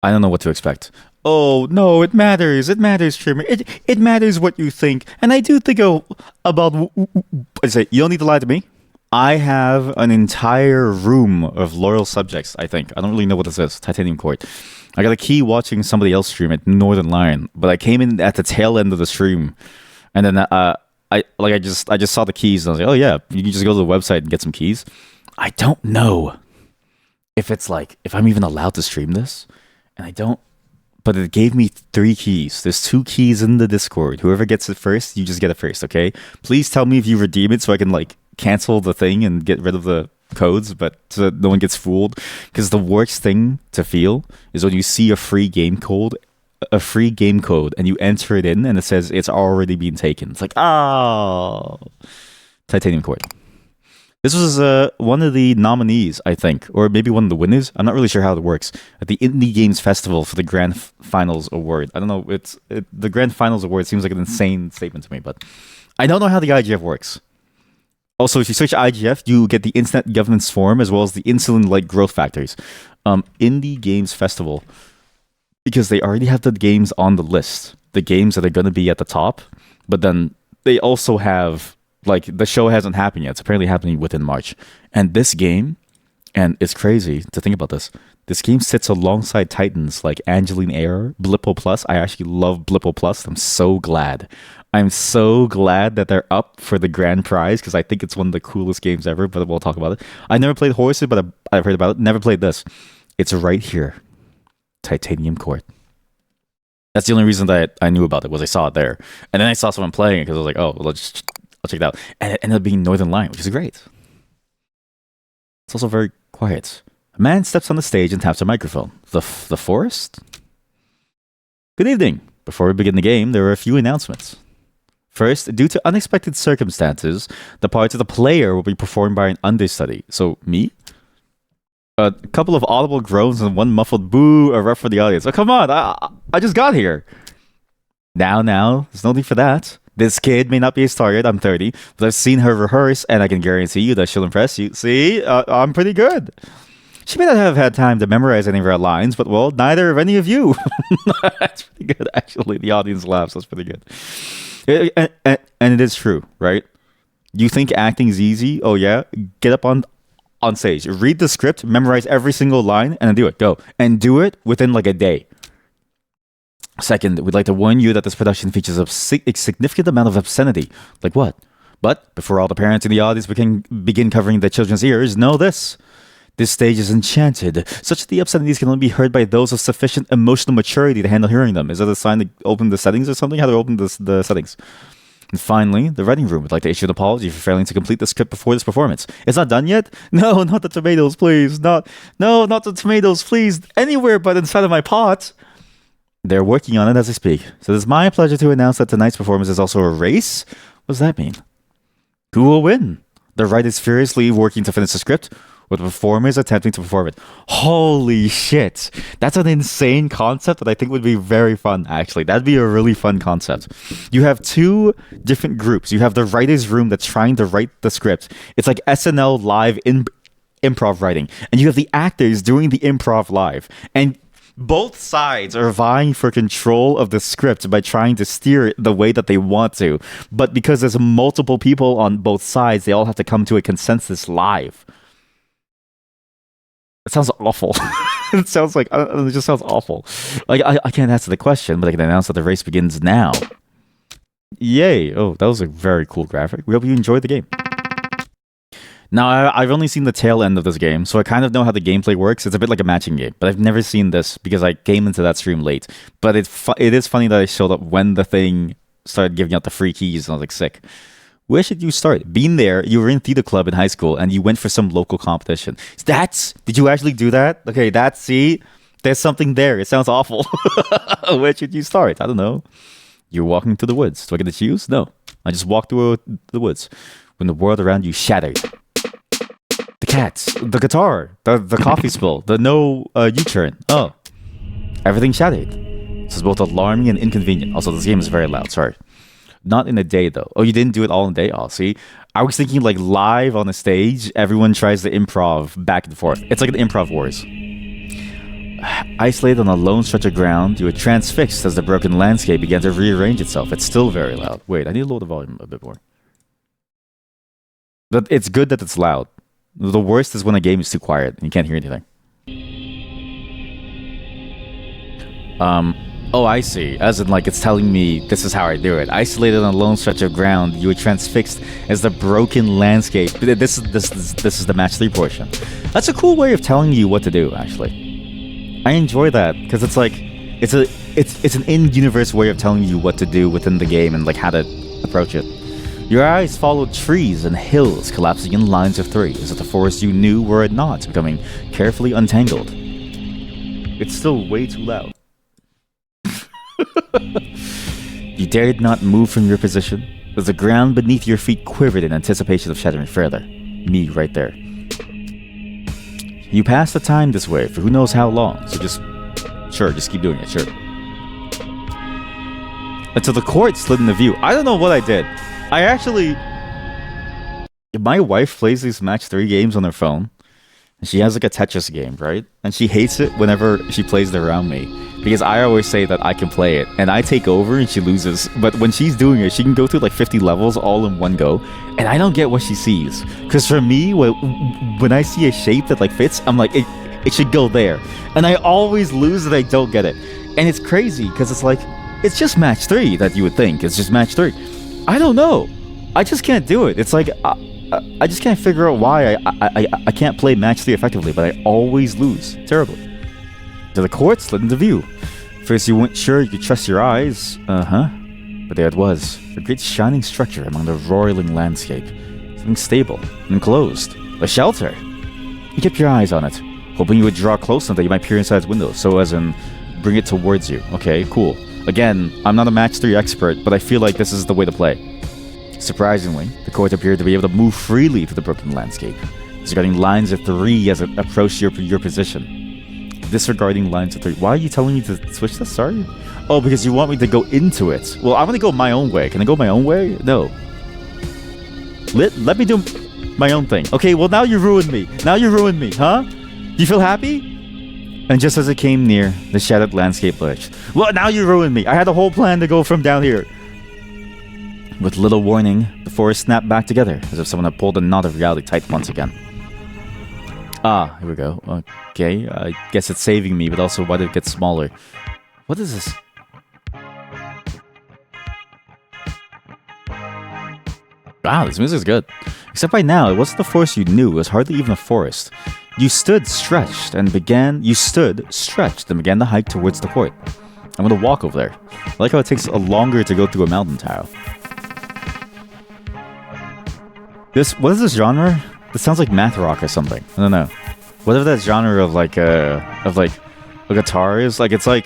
I don't know what to expect. Oh no, it matters. It matters, streamer. It matters what you think, and I do think about. I say you don't need to lie to me. I have an entire room of loyal subjects. I think I don't really know what this is. Titanium Court. I got a key watching somebody else stream at Northern Lion, but I came in at the tail end of the stream, and then I just saw the keys and I was like, oh yeah, you can just go to the website and get some keys. I don't know if it's like if I'm even allowed to stream this, and I don't. But it gave me three keys. There's two keys in the Discord. Whoever gets it first, you just get it first. Okay. Please tell me if you redeem it so I can like cancel the thing and get rid of the codes, but so no one gets fooled. Because the worst thing to feel is when you see a free game code, and you enter it in, and it says it's already been taken. It's like, oh, Titanium Court. This was one of the nominees, I think, or maybe one of the winners. I'm not really sure how it works at the Indie Games Festival for the Grand Finals Award. I don't know. The Grand Finals Award seems like an insane statement to me, but I don't know how the IGF works. Also, if you search IGF, you get the Internet Governance Forum as well as the insulin-like growth factors. Indie Games Festival, because they already have the games on the list, the games that are going to be at the top, but then they also have like the show hasn't happened yet. It's apparently happening within March. And this game, and it's crazy to think about this. This game sits alongside titans like Angeline Air, Blippo Plus. I actually love Blippo Plus. I'm so glad. I'm so glad that they're up for the grand prize because I think it's one of the coolest games ever, but we'll talk about it. I never played Horses, but I've heard about it. Never played this. It's right here. Titanium Court. That's the only reason that I knew about it was I saw it there. And then I saw someone playing it because I was like, oh, well, I'll check it out. And it ended up being Northern Lion, which is great. It's also very quiet. A man steps on the stage and taps a microphone. The forest? Good evening. Before we begin the game, there are a few announcements. First, due to unexpected circumstances, the parts of the player will be performed by an understudy. So, me? A couple of audible groans and one muffled boo are rough for the audience. Oh, come on. I just got here. Now, there's no need for that. This kid may not be his target. I'm 30, but I've seen her rehearse, and I can guarantee you that she'll impress you. See, I'm pretty good. She may not have had time to memorize any of her lines, but well, neither of any of you. That's pretty good, actually. The audience laughs. That's pretty good. And it is true, right? You think acting is easy? Oh yeah, get up on stage, read the script, memorize every single line, and then do it. Go and do it within like a day. Second, we'd like to warn you that this production features a significant amount of obscenity. Like what? But before all the parents in the audience begin covering their children's ears, know this. This stage is enchanted, such that the obscenities can only be heard by those of sufficient emotional maturity to handle hearing them. Is that a sign to open the settings or something? How to open the settings? And finally, the writing room would like to issue an apology for failing to complete the script before this performance. It's not done yet? No, not the tomatoes, please. Not the tomatoes, please. Anywhere but inside of my pot. They're working on it as I speak. So it's my pleasure to announce that tonight's performance is also a race. What does that mean? Who will win? The writer is furiously working to finish the script, with the performers attempting to perform it. Holy shit. That's an insane concept that I think would be very fun, actually. That'd be a really fun concept. You have two different groups. You have the writer's room that's trying to write the script. It's like SNL live improv writing. And you have the actors doing the improv live. And both sides are vying for control of the script by trying to steer it the way that they want to. But because there's multiple people on both sides, they all have to come to a consensus live. It sounds awful. It sounds like it just sounds awful. Like I can't answer the question, but I can announce that the race begins now. Yay! Oh, that was a very cool graphic. We hope you enjoyed the game. Now, I've only seen the tail end of this game, so I kind of know how the gameplay works. It's a bit like a matching game, but I've never seen this because I came into that stream late. But it is funny that I showed up when the thing started giving out the free keys, and I was like, sick. Where should you start? Being there, you were in theater club in high school, and you went for some local competition. Did you actually do that? Okay, see, there's something there. It sounds awful. Where should you start? I don't know. You're walking through the woods. Do I get to choose? No. I just walked through the woods when the world around you shattered. The cats, the guitar, the coffee spill, the no U-turn. Oh, everything shattered. This is both alarming and inconvenient. Also, this game is very loud. Sorry. Not in a day, though. Oh, you didn't do it all in a day? Oh, see? I was thinking like live on a stage, everyone tries to improv back and forth. It's like an improv wars. Isolated on a lone stretch of ground, you were transfixed as the broken landscape began to rearrange itself. It's still very loud. Wait, I need to lower the volume a bit more. But it's good that it's loud. The worst is when a game is too quiet and you can't hear anything. Oh, I see. As in, like, it's telling me this is how I do it. Isolated on a lone stretch of ground, you were transfixed as the broken landscape. This is the match 3 portion. That's a cool way of telling you what to do, actually. I enjoy that because it's like it's an in-universe way of telling you what to do within the game and like how to approach it. Your eyes followed trees and hills collapsing in lines of 3 as if the forest you knew were at knots, becoming carefully untangled. It's still way too loud. You dared not move from your position, as the ground beneath your feet quivered in anticipation of shattering further. Me right there. You passed the time this way for who knows how long, so just keep doing it, sure. Until the court slid in the view. I don't know what I did. My wife plays these match 3 games on her phone. And she has like a Tetris game, right? And she hates it whenever she plays it around me. Because I always say that I can play it. And I take over and she loses. But when she's doing it, she can go through like 50 levels all in one go. And I don't get what she sees. Because for me, when I see a shape that like fits, I'm like, it should go there. And I always lose and I don't get it. And it's crazy because it's like, it's just match 3 that you would think. It's just match 3. I don't know. I just can't do it. It's like... I just can't figure out why I can't play match 3 effectively, but I always lose terribly. So the court slid into view. First you weren't sure you could trust your eyes, but there it was, a great shining structure among the roiling landscape, something stable, enclosed, a shelter. You kept your eyes on it, hoping you would draw close enough that you might peer inside its window, so as in bring it towards you. Okay, cool. Again, I'm not a match 3 expert, but I feel like this is the way to play. Surprisingly, the court appeared to be able to move freely through the broken landscape, disregarding lines of 3 as it approached your position. Disregarding lines of 3. Why are you telling me to switch this? Sorry? Oh, because you want me to go into it. Well, I'm gonna go my own way. Can I go my own way? No. Let me do my own thing. Okay, well now you ruined me. Now you ruined me, huh? You feel happy? And just as it came near, the shattered landscape lurched. Well, now you ruined me. I had a whole plan to go from down here. With little warning, the forest snapped back together, as if someone had pulled the knot of reality tight once again. Ah, here we go. Okay, I guess it's saving me, but also why did it get smaller? What is this? Wow, this music's good. Except by now, it wasn't the forest you knew, it was hardly even a forest. You stood stretched and began the hike towards the court. I'm gonna walk over there. I like how it takes longer to go through a mountain tile. What is this genre? This sounds like math rock or something. I don't know. Whatever that genre of a guitar is, like it's like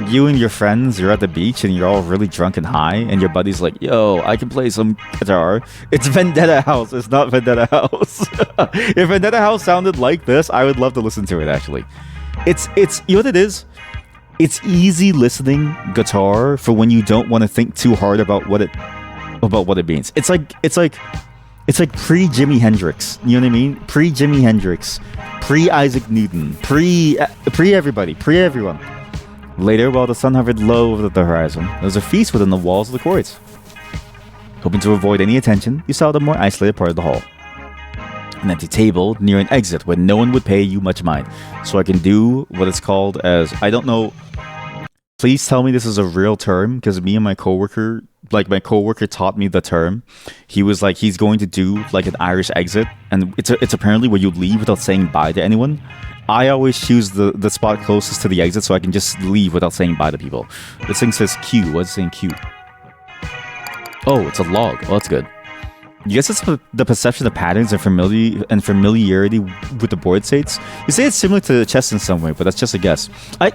you and your friends, you're at the beach and you're all really drunk and high, and your buddy's like, "Yo, I can play some guitar." It's Vendetta House. It's not Vendetta House. If Vendetta House sounded like this, I would love to listen to it. Actually, it's you know what it is. It's easy listening guitar for when you don't want to think too hard about what it means. It's like pre-Jimi Hendrix. You know what I mean? Pre-Jimi Hendrix, pre-Isaac Newton, pre-everybody, pre-everyone. Later, while the sun hovered low over the horizon, there was a feast within the walls of the courts. Hoping to avoid any attention, you saw the more isolated part of the hall. An empty table near an exit where no one would pay you much mind. So I can do what it's called as... I don't know... Please tell me this is a real term, because me and my coworker taught me the term. He was like, he's going to do like an Irish exit, and it's apparently where you leave without saying bye to anyone. I always choose the spot closest to the exit so I can just leave without saying bye to people. This thing says Q. What's saying Q? Oh, it's a log. Oh, that's good. You guess it's the perception of patterns and familiarity with the board states. You say it's similar to chess in some way, but that's just a guess. I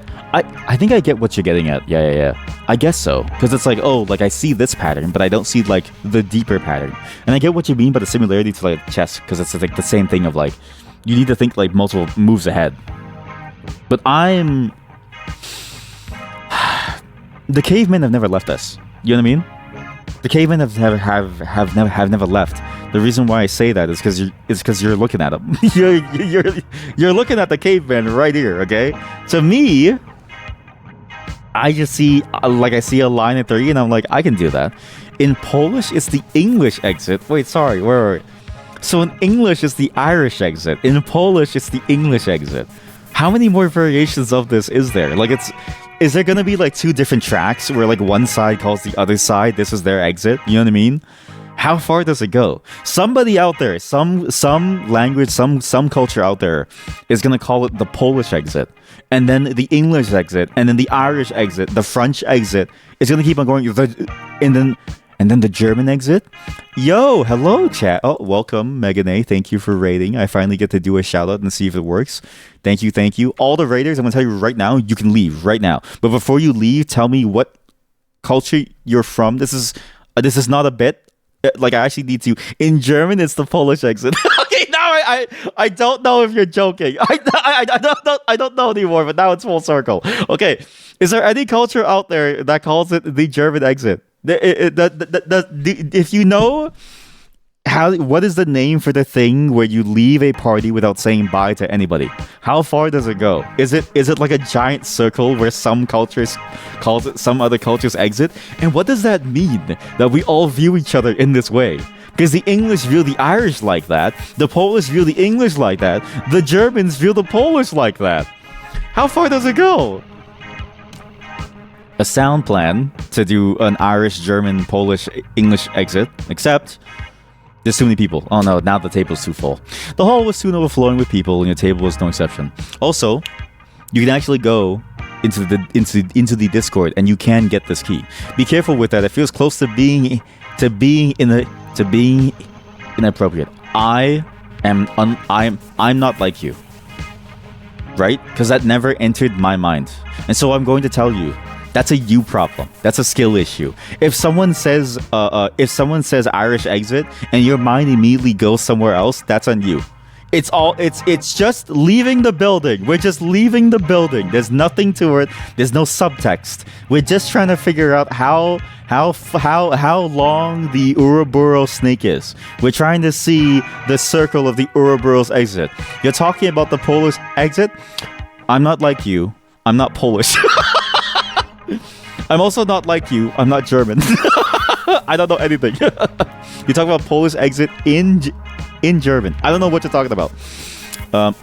think I get what you're getting at. Yeah. I guess so. Because it's like, oh, like I see this pattern, but I don't see like the deeper pattern. And I get what you mean by the similarity to like chess, because it's like the same thing of like, you need to think like multiple moves ahead. But the cavemen have never left us. You know what I mean? The cavemen have never left. The reason why I say that is because you're looking at him. You're looking at the caveman right here. Okay, to me, I just see like I see a line at 3, and I'm like, I can do that. In Polish, it's the English exit. Wait, sorry, where? So in English, it's the Irish exit. In Polish, it's the English exit. How many more variations of this is there? Like, is there gonna be like 2 different tracks where like one side calls the other side this is their exit? You know what I mean? How far does it go? Somebody out there, some language, some culture out there is gonna call it the Polish exit, and then the English exit, and then the Irish exit, the French exit. It's gonna keep on going, and then the German exit. Yo, hello chat. Oh, welcome Megan A. Thank you for rating. I finally get to do a shout out and see if it works. Thank you, thank you. All the raiders, I'm gonna tell you right now, you can leave right now. But before you leave, tell me what culture you're from. This is not a bit. Like, I actually need to. In German, it's the Polish exit. Okay, now I don't know if you're joking. I don't know anymore. But now it's full circle. Okay, is there any culture out there that calls it the German exit? If you know what is the name for the thing where you leave a party without saying bye to anybody? How far does it go? Is it like a giant circle where some cultures calls it some other cultures exit? And what does that mean that we all view each other in this way? Because the English view the Irish like that, the Polish view the English like that, the Germans view the Polish like that. How far does it go? A sound plan to do an Irish, German, Polish, English exit, except there's too many people. Oh no, now the table's too full. The hall was soon overflowing with people, and your table was no exception. Also, you can actually go into the Discord, and you can get this key. Be careful with that. It feels close to being inappropriate. I'm not like you, right? Because that never entered my mind, and so I'm going to tell you. That's a you problem. That's a skill issue. If someone says Irish exit and your mind immediately goes somewhere else, that's on you. It's just leaving the building. We're just leaving the building. There's nothing to it. There's no subtext. We're just trying to figure out how long the Ouroboros snake is. We're trying to see the circle of the Ouroboros exit. You're talking about the Polish exit? I'm not like you. I'm not Polish. I'm also not like you. I'm not German. I don't know anything. You talk about Polish exit in German. I don't know what you're talking about.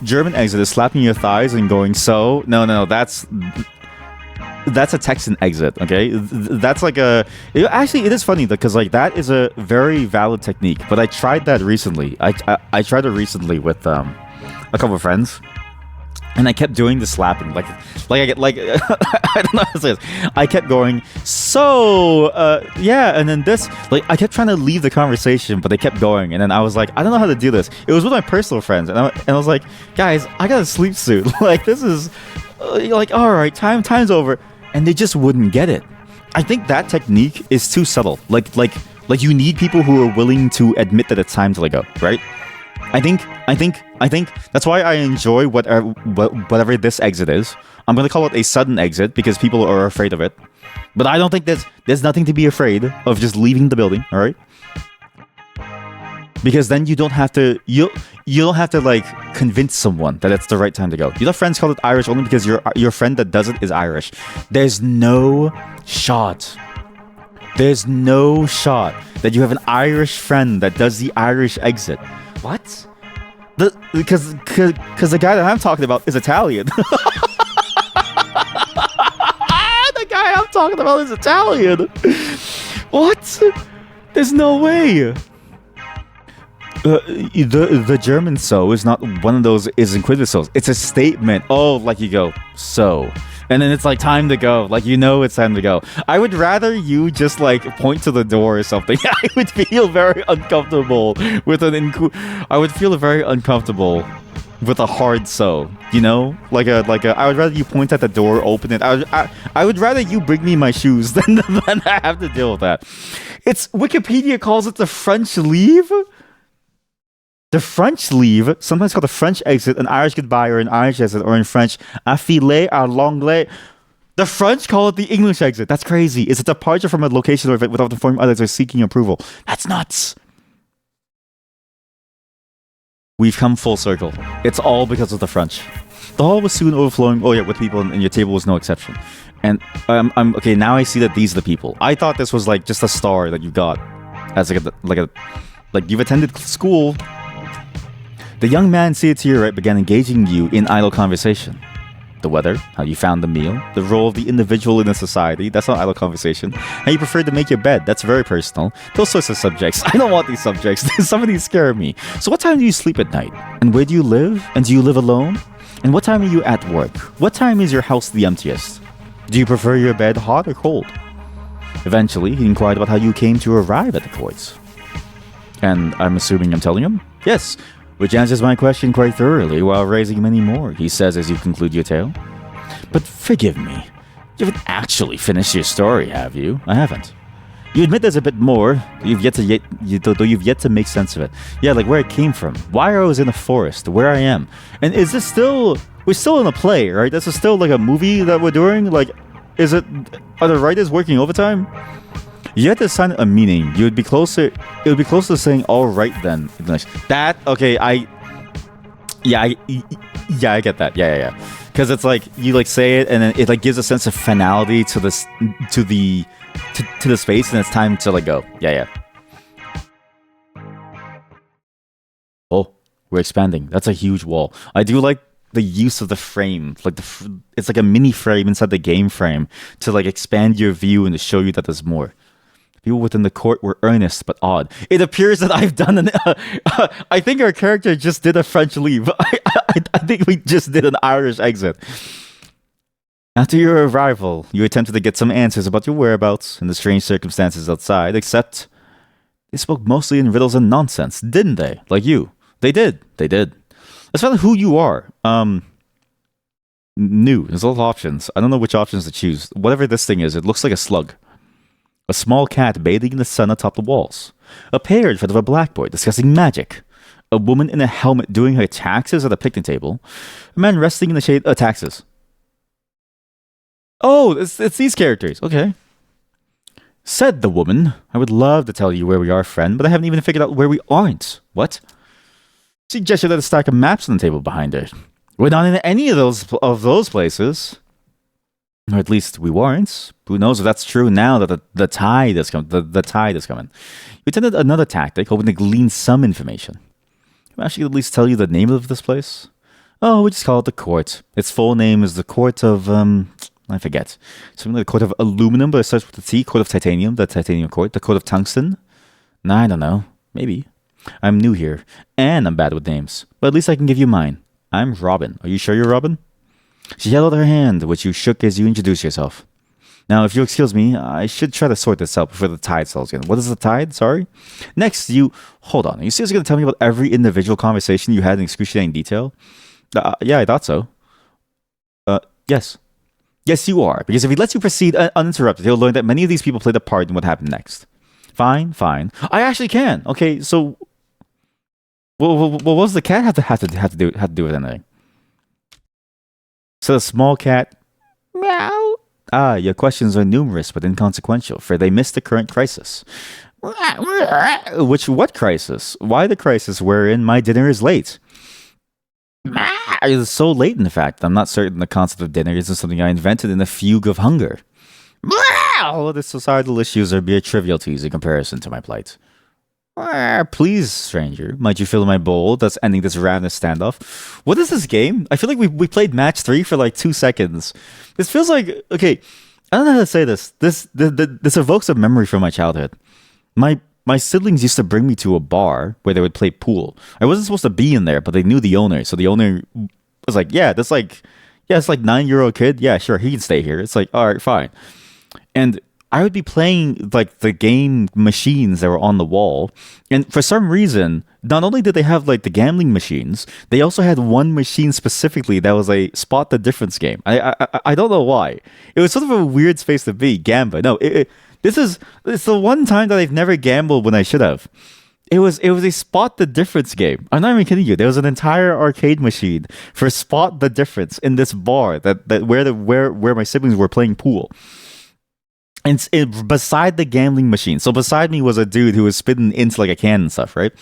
German exit is slapping your thighs and going so. No. That's a Texan exit. Okay, that's like actually it is funny because like that is a very valid technique. But I tried that recently. I tried it recently with a couple of friends. And I kept doing the slapping, like I get like I don't know how to say this. I kept going, so yeah, and then this, like I kept trying to leave the conversation, but they kept going, and then I was like, I don't know how to do this. It was with my personal friends, and I was like, guys, I gotta sleep soon. Like this is like all right, time's over, and they just wouldn't get it. I think that technique is too subtle. Like you need people who are willing to admit that it's time to let go, right? I think that's why I enjoy whatever this exit is. I'm gonna call it a sudden exit because people are afraid of it. But I don't think there's nothing to be afraid of just leaving the building, all right? Because then you don't have to like convince someone that it's the right time to go. You know, friends call it Irish only because your friend that does it is Irish. There's no shot. There's no shot that you have an Irish friend that does the Irish exit. What? Because the guy that I'm talking about is Italian. The guy I'm talking about is Italian. What? There's no way. The German so is not one of those is inquisitive so's. It's a statement. Oh, like you go so. And then it's like time to go. Like, you know it's time to go. I would rather you just like point to the door or something. I would feel very uncomfortable with I would feel very uncomfortable with a hard so. You know, I would rather you point at the door, open it. I would rather you bring me my shoes than I have to deal with that. It's Wikipedia calls it the French leave. The French leave, sometimes called the French exit, an Irish goodbye, or an Irish exit, or in French, a filet, a l'anglais. The French call it the English exit. That's crazy. It's a departure from a location or event without informing others or seeking approval. That's nuts. We've come full circle. It's all because of the French. The hall was soon overflowing. Oh yeah, with people, and your table was no exception. And I'm okay. Now I see that these are the people. I thought this was like just a star that you got as like you've attended school. The young man seated to your right began engaging you in idle conversation. The weather, how you found the meal, the role of the individual in a society, that's not idle conversation. How you prefer to make your bed, that's very personal. Those sorts of subjects. I don't want these subjects. Some of these scare me. So what time do you sleep at night? And where do you live? And do you live alone? And what time are you at work? What time is your house the emptiest? Do you prefer your bed hot or cold? Eventually, he inquired about how you came to arrive at the courts. And I'm assuming I'm telling him? Yes. Which answers my question quite thoroughly while raising many more, he says as you conclude your tale. But forgive me, you haven't actually finished your story, have you? I haven't. You admit there's a bit more, though you've yet to make sense of it. Yeah, like where it came from, why I was in a forest, where I am. And is this still... We're still in a play, right? This is still like a movie that we're doing? Like, are the writers working overtime? You had to assign a meaning. It would be closer to saying all right then. That okay, I get that. Yeah. Because it's like you like say it and then it like gives a sense of finality to this to the space, and it's time to like go. Yeah. Oh, we're expanding. That's a huge wall. I do like the use of the frame, like it's like a mini frame inside the game frame to like expand your view and to show you that there's more. People within the court were earnest but odd. It appears that I've done an... I think our character just did a French leave. I think we just did an Irish exit. After your arrival, you attempted to get some answers about your whereabouts and the strange circumstances outside, except they spoke mostly in riddles and nonsense, didn't they? Like you. They did. Let's find out who you are. New. There's a lot of options. I don't know which options to choose. Whatever this thing is, it looks like a slug. A small cat bathing in the sun atop the walls. A pear in front of a blackboard discussing magic. A woman in a helmet doing her taxes at a picnic table. A man resting in the shade. Taxes. Oh, it's these characters. Okay. Said the woman, I would love to tell you where we are, friend, but I haven't even figured out where we aren't. What? She gestured at a stack of maps on the table behind her. We're not in any of those places. Or at least we weren't. Who knows if that's true now that the tide is coming. The tide is coming. We attempted another tactic, hoping to glean some information. Can I actually at least tell you the name of this place? Oh, we just call it the court. Its full name is the Court of I forget. Something like the Court of Aluminum, but it starts with the T. Court of Titanium, the Titanium Court. The Court of Tungsten. Nah, I don't know. Maybe. I'm new here, and I'm bad with names. But at least I can give you mine. I'm Robin. Are you sure you're Robin? She held out her hand, which you shook as you introduced yourself. Now, if you'll excuse me, I should try to sort this out before the tide settles in. What is the tide? Sorry? Next, hold on. Are you seriously going to tell me about every individual conversation you had in excruciating detail? Yeah, I thought so. Yes. Yes, you are. Because if he lets you proceed uninterrupted, he'll learn that many of these people played a part in what happened next. Fine. I actually can. Okay, so... Well, what does the cat have to do with anything? So the small cat, meow. Your questions are numerous but inconsequential, for they miss the current crisis. What crisis? Why the crisis wherein my dinner is late? It is so late, in fact. I'm not certain the concept of dinner isn't something I invented in a fugue of hunger. All of the societal issues are mere trivialities in comparison to my plight. Please, stranger, might you fill my bowl? That's ending this round of standoff. What is this game? I feel like we played match 3 for like 2 seconds. This feels like... Okay, I don't know how to say this. This evokes a memory from my childhood. My siblings used to bring me to a bar where they would play pool. I wasn't supposed to be in there, but they knew the owner. So the owner was like, it's like 9-year-old kid. Yeah, sure, he can stay here. It's like, all right, fine. And I would be playing like the game machines that were on the wall, and for some reason, not only did they have like the gambling machines, they also had one machine specifically that was a spot the difference game. I don't know why. It was sort of a weird space to be. Gamba. No, it's the one time that I've never gambled when I should have. It was a spot the difference game. I'm not even kidding you. There was an entire arcade machine for spot the difference in this bar that where my siblings were playing pool. And beside the gambling machine. So beside me was a dude who was spitting into like a can and stuff, right?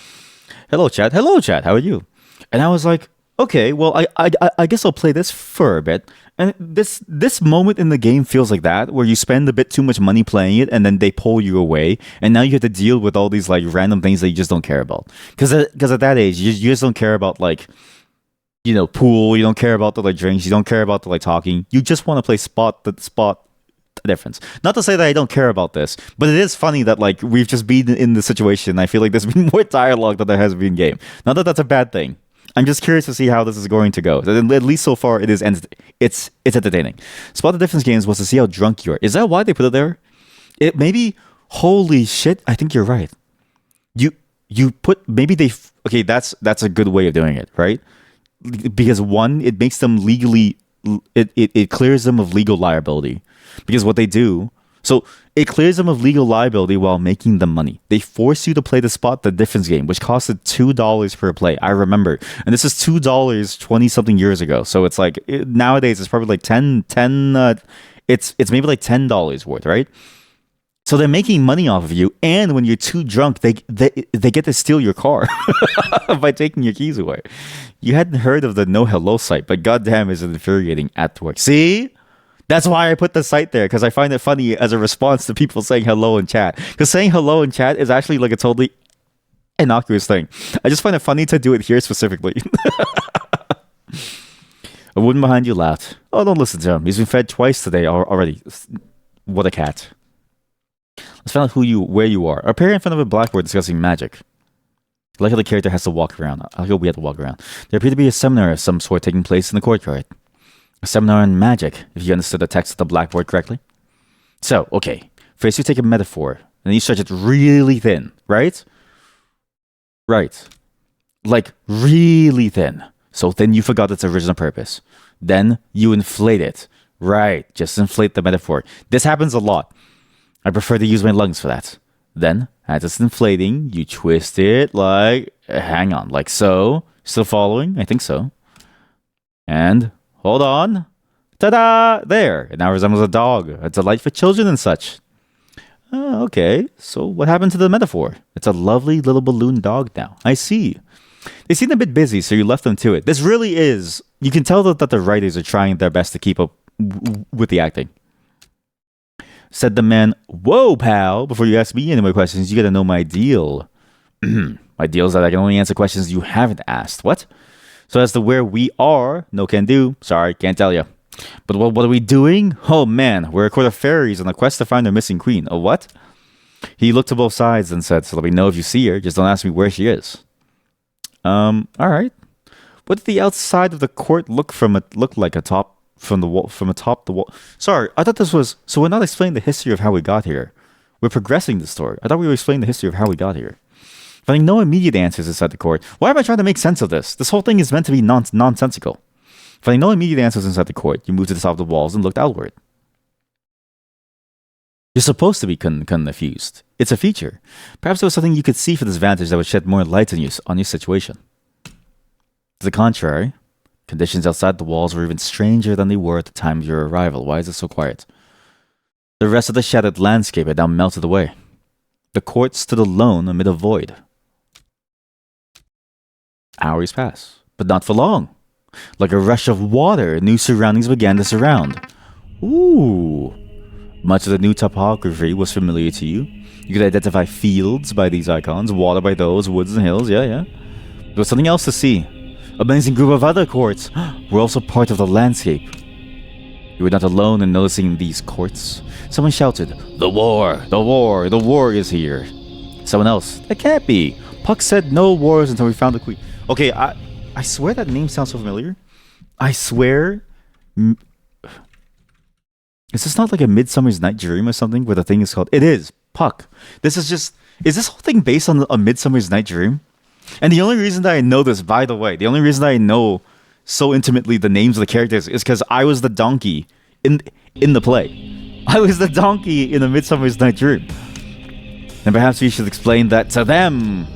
Hello, chat. How are you? And I was like, okay, well, I guess I'll play this for a bit. And this moment in the game feels like that, where you spend a bit too much money playing it, and then they pull you away, and now you have to deal with all these like random things that you just don't care about. Because at that age, you just don't care about like, pool. You don't care about the like drinks. You don't care about the like talking. You just want to play spot the difference. Not to say that I don't care about this, but it is funny that like we've just been in the situation. I feel like there's been more dialogue than there has been game. Not that that's a bad thing. I'm just curious to see how this is going to go. At least so far, it's entertaining. Spot the difference games was to see how drunk you are. Is that why they put it there? It maybe. Holy shit! I think you're right. You put maybe they. Okay, that's a good way of doing it, right? Because one, it makes them legally. It clears them of legal liability. Because what they do. So it clears them of legal liability while making them money. They force you to play the spot the difference game, which costed $2 per play. I remember, and this is $2 20 something years ago. So it's like nowadays it's probably like 10. It's maybe like $10 worth, right? So they're making money off of you, and when you're too drunk, they get to steal your car by taking your keys away. You hadn't heard of the no hello site, but goddamn, is it infuriating at work. See. That's why I put the site there, because I find it funny as a response to people saying hello in chat. Because saying hello in chat is actually like a totally innocuous thing. I just find it funny to do it here specifically. A woman behind you laughed. Oh, don't listen to him. He's been fed twice today already. What a cat. Let's find out where you are. Appear in front of a blackboard discussing magic. I like how the character has to walk around. I hope we have to walk around. There appeared to be a seminar of some sort taking place in the courtyard. A seminar on magic, if you understood the text of the blackboard correctly. So, okay. First you take a metaphor, and you stretch it really thin, right? Right. Like, really thin. So thin you forgot its original purpose. Then you inflate it. Right. Just inflate the metaphor. This happens a lot. I prefer to use my lungs for that. Then, as it's inflating, you twist it like... hang on. Like so. Still following? I think so. And... hold on. Ta-da! There. It now resembles a dog. A delight for children and such. Okay. So what happened to the metaphor? It's a lovely little balloon dog now. I see. They seemed a bit busy, so you left them to it. This really is... you can tell that the writers are trying their best to keep up with the acting. Said the man, "Whoa, pal. Before you ask me any more questions, you gotta know my deal." My deal is that I can only answer questions you haven't asked. What? So as to where we are, no can do. Sorry, can't tell you. But what are we doing? Oh man, we're a court of fairies on a quest to find their missing queen. A what? He looked to both sides and said, "So let me know if you see her. Just don't ask me where she is." All right. What did the outside of the court look like atop from the wall? From atop the wall? Sorry, I thought this was. So we're not explaining the history of how we got here. We're progressing the story. I thought we were explaining the history of how we got here. Finding no immediate answers inside the court. Why am I trying to make sense of this? This whole thing is meant to be nonsensical. Finding no immediate answers inside the court, you moved to the top of the walls and looked outward. You're supposed to be confused. It's a feature. Perhaps there was something you could see from this vantage that would shed more light on your situation. To the contrary, conditions outside the walls were even stranger than they were at the time of your arrival. Why is it so quiet? The rest of the shattered landscape had now melted away. The court stood alone amid a void. Hours pass, but not for long. Like a rush of water, new surroundings began to surround. Ooh. Much of the new topography was familiar to you. You could identify fields by these icons, water by those, woods and hills, yeah. There was something else to see. A amazing group of other courts were also part of the landscape. You were not alone in noticing these courts. Someone shouted, "The war! The war! The war is here!" Someone else, "That can't be. Puck said no wars until we found the queen." Okay, I swear that name sounds so familiar. I swear... Is this not like a Midsummer's Night Dream or something where the thing is called... It is. Puck. This is just... Is this whole thing based on a Midsummer's Night Dream? And the only reason that I know this, by the way, the only reason that I know so intimately the names of the characters is because I was the donkey in the play. I was the donkey in a Midsummer's Night Dream. And perhaps we should explain that to them.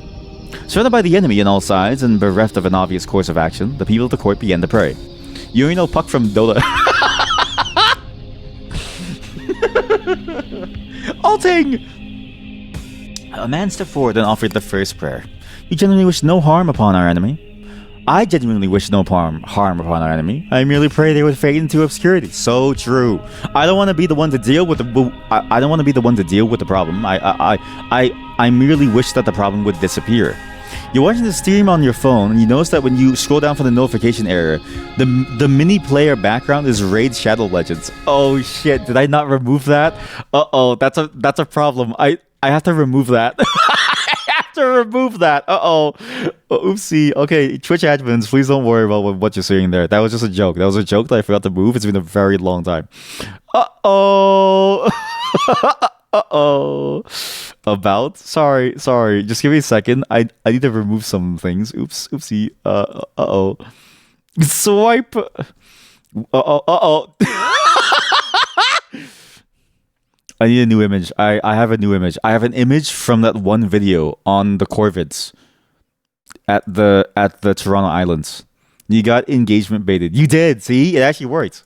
Surrounded by the enemy on all sides and bereft of an obvious course of action, the people of the court began to pray. You already know Puck from Dota. Alting! A man stepped forward and offered the first prayer. You genuinely wish no harm upon our enemy. I genuinely wish no harm upon our enemy. I merely pray they would fade into obscurity. So true. I don't want to be the one to deal with the. I don't want to be the one to deal with the problem. I merely wish that the problem would disappear. You're watching the stream on your phone, and you notice that when you scroll down from the notification area, the mini player background is Raid Shadow Legends. Oh shit! Did I not remove that? That's a problem. I have to remove that. To remove that. Oopsie. Okay, Twitch admins, please don't worry about what you're seeing there. That was just a joke. That was a joke that I forgot to move. It's been a very long time. About? Sorry. Just give me a second. I need to remove some things. Oopsie. Swipe. I need a new image. I have a new image. I have an image from that one video on the Corvids at the Toronto Islands. You got engagement baited. You did. See, it actually worked.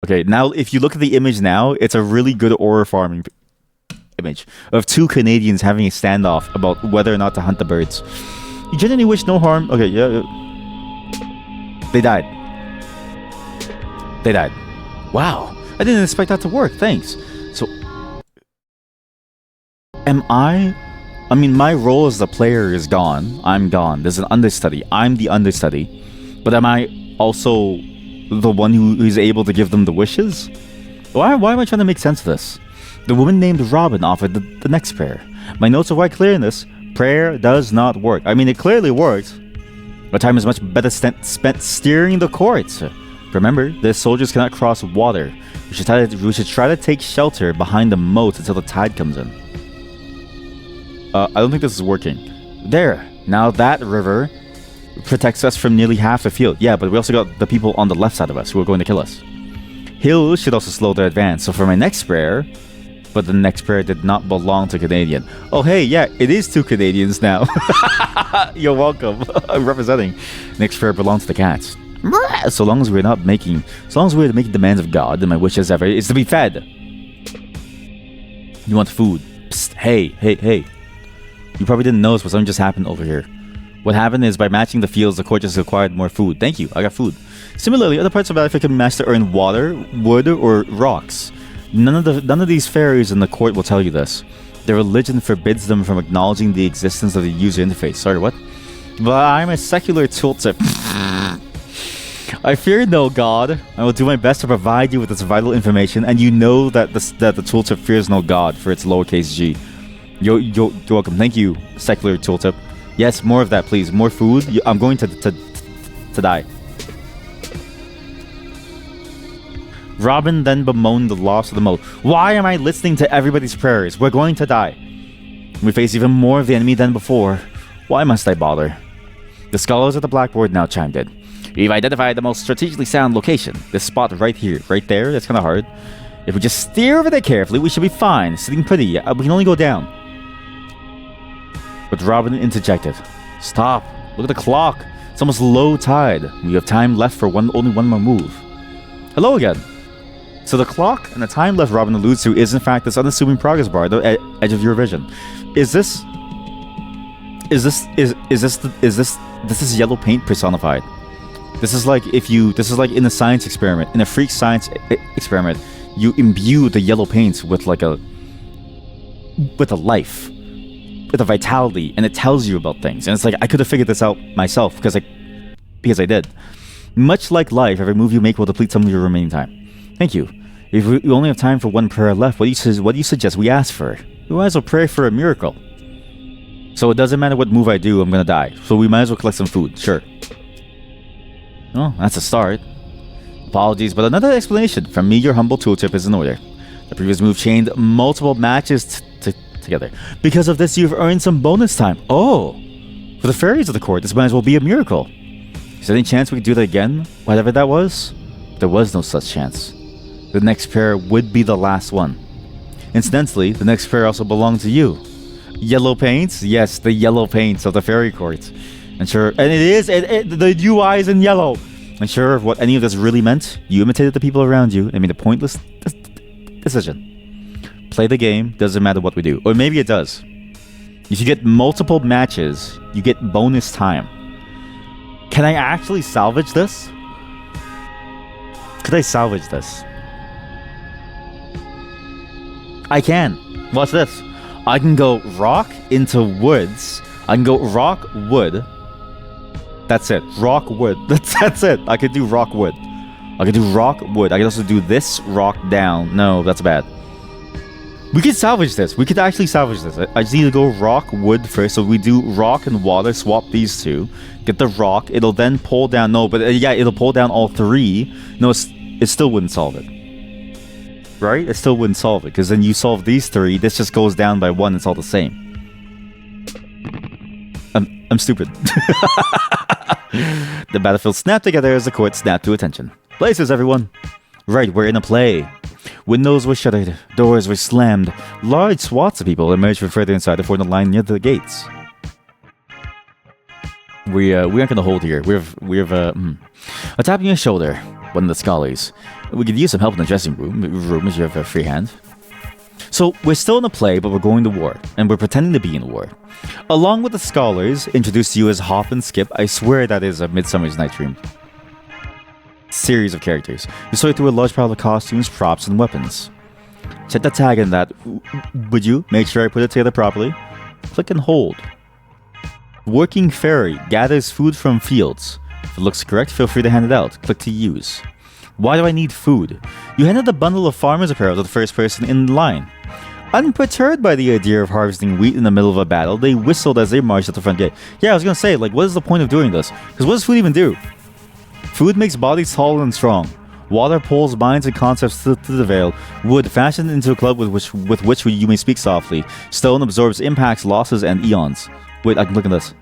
Okay, now if you look at the image now, it's a really good aura farming image of two Canadians having a standoff about whether or not to hunt the birds. You genuinely wish no harm. Okay, yeah. They died. Wow. I didn't expect that to work. Thanks. So, I mean, my role as the player is gone. I'm gone. There's an understudy. I'm the understudy. But am I also the one who is able to give them the wishes? Why am I trying to make sense of this? The woman named Robin offered the next prayer. My notes are quite clear in this. Prayer does not work. I mean, it clearly worked. Our time is much better spent steering the court. Remember, the soldiers cannot cross water. We should try to take shelter behind the moat until the tide comes in. I don't think this is working. There. Now that river protects us from nearly half the field. Yeah, but we also got the people on the left side of us who are going to kill us. Hills should also slow their advance. So for my next prayer... But the next prayer did not belong to Canadian. Oh, hey, yeah, it is two Canadians now. You're welcome. I'm representing. Next prayer belongs to the cats. So long as we're making demands of God, then my wish as ever is to be fed. You want food? Psst, hey. You probably didn't notice what something just happened over here. What happened is by matching the fields, the court just acquired more food. Thank you, I got food. Similarly, other parts of Battlefield can be matched to earn water, wood, or rocks. None of these fairies in the court will tell you this. Their religion forbids them from acknowledging the existence of the user interface. Sorry, what? But I'm a secular tooltip. I fear no God. I will do my best to provide you with this vital information, and you know that the tooltip fears no God for its lowercase g. You're welcome. Thank you, secular tooltip. Yes, more of that, please. More food. I'm going to die. Robin then bemoaned the loss of the moat. Why am I listening to everybody's prayers? We're going to die. We face even more of the enemy than before. Why must I bother? The scholars at the blackboard now chimed in. We've identified the most strategically sound location. This spot right here. Right there? That's kind of hard. If we just steer over there carefully, we should be fine. Sitting pretty. We can only go down. But Robin interjected. Stop. Look at the clock. It's almost low tide. We have time left for only one more move. Hello again. So the clock and the time left Robin alludes to is in fact this unassuming progress bar at the edge of your vision. This is yellow paint personified. This is like in a science experiment, in a freak science experiment, you imbue the yellow paints with a life, with a vitality, and it tells you about things. And it's like I could have figured this out myself because I did. Much like life, every move you make will deplete some of your remaining time. Thank you. If we only have time for one prayer left, what do you suggest we ask for? We might as well pray for a miracle. So it doesn't matter what move I do, I'm gonna die. So we might as well collect some food, sure. Oh, that's a start. Apologies, but another explanation from me, your humble tooltip, is in order. The previous move chained multiple matches together. Because of this, you've earned some bonus time. Oh! For the fairies of the court, this might as well be a miracle. Is there any chance we could do that again? Whatever that was? There was no such chance. The next prayer would be the last one. Incidentally, the next prayer also belonged to you. Yellow paints? Yes, the yellow paints of the fairy court. And it is, the UI is in yellow. And sure of what any of this really meant, you imitated the people around you and made a pointless decision. Play the game, doesn't matter what we do. Or maybe it does. If you get multiple matches, you get bonus time. Can I actually salvage this? Could I salvage this? I can. Watch this. I can go rock into woods. I can go rock, wood. That's it. Rock, wood. That's it. I could do rock, wood. I could do rock, wood. I could also do this, rock, down. No, that's bad. We could salvage this. We could actually salvage this. I just need to go rock, wood first. So we do rock and water. Swap these two. Get the rock. It'll then pull down. No, but yeah, it'll pull down all three. No, it still wouldn't solve it. Right? It still wouldn't solve it. Because then you solve these three. This just goes down by one. It's all the same. I'm stupid. The battlefield snapped together as the court snapped to attention. Places, everyone. Right, we're in a play. Windows were shuttered, doors were slammed. Large swaths of people emerged from further inside to form the line near the gates. We aren't gonna hold here. We have a tap on your shoulder. One of the scholars. We could use some help in the dressing room as you have a free hand. So we're still in a play, but we're going to war, and we're pretending to be in war. Along with the scholars, introduced to you as Hop and Skip. I swear that is a Midsummer's Night Dream series of characters. You sort through a large pile of costumes, props, and weapons. Check the tag in that. Would you? Make sure I put it together properly. Click and hold. Working fairy gathers food from fields. If it looks correct, feel free to hand it out. Click to use. Why do I need food? You handed a bundle of farmer's apparel to the first person in line. Unperturbed by the idea of harvesting wheat in the middle of a battle, they whistled as they marched at the front gate. Yeah, I was gonna say, like, what is the point of doing this? Because what does food even do? Food makes bodies tall and strong. Water pulls minds and concepts to the veil. Wood fashioned into a club with which you may speak softly. Stone absorbs impacts, losses, and eons. Wait, I can look at this.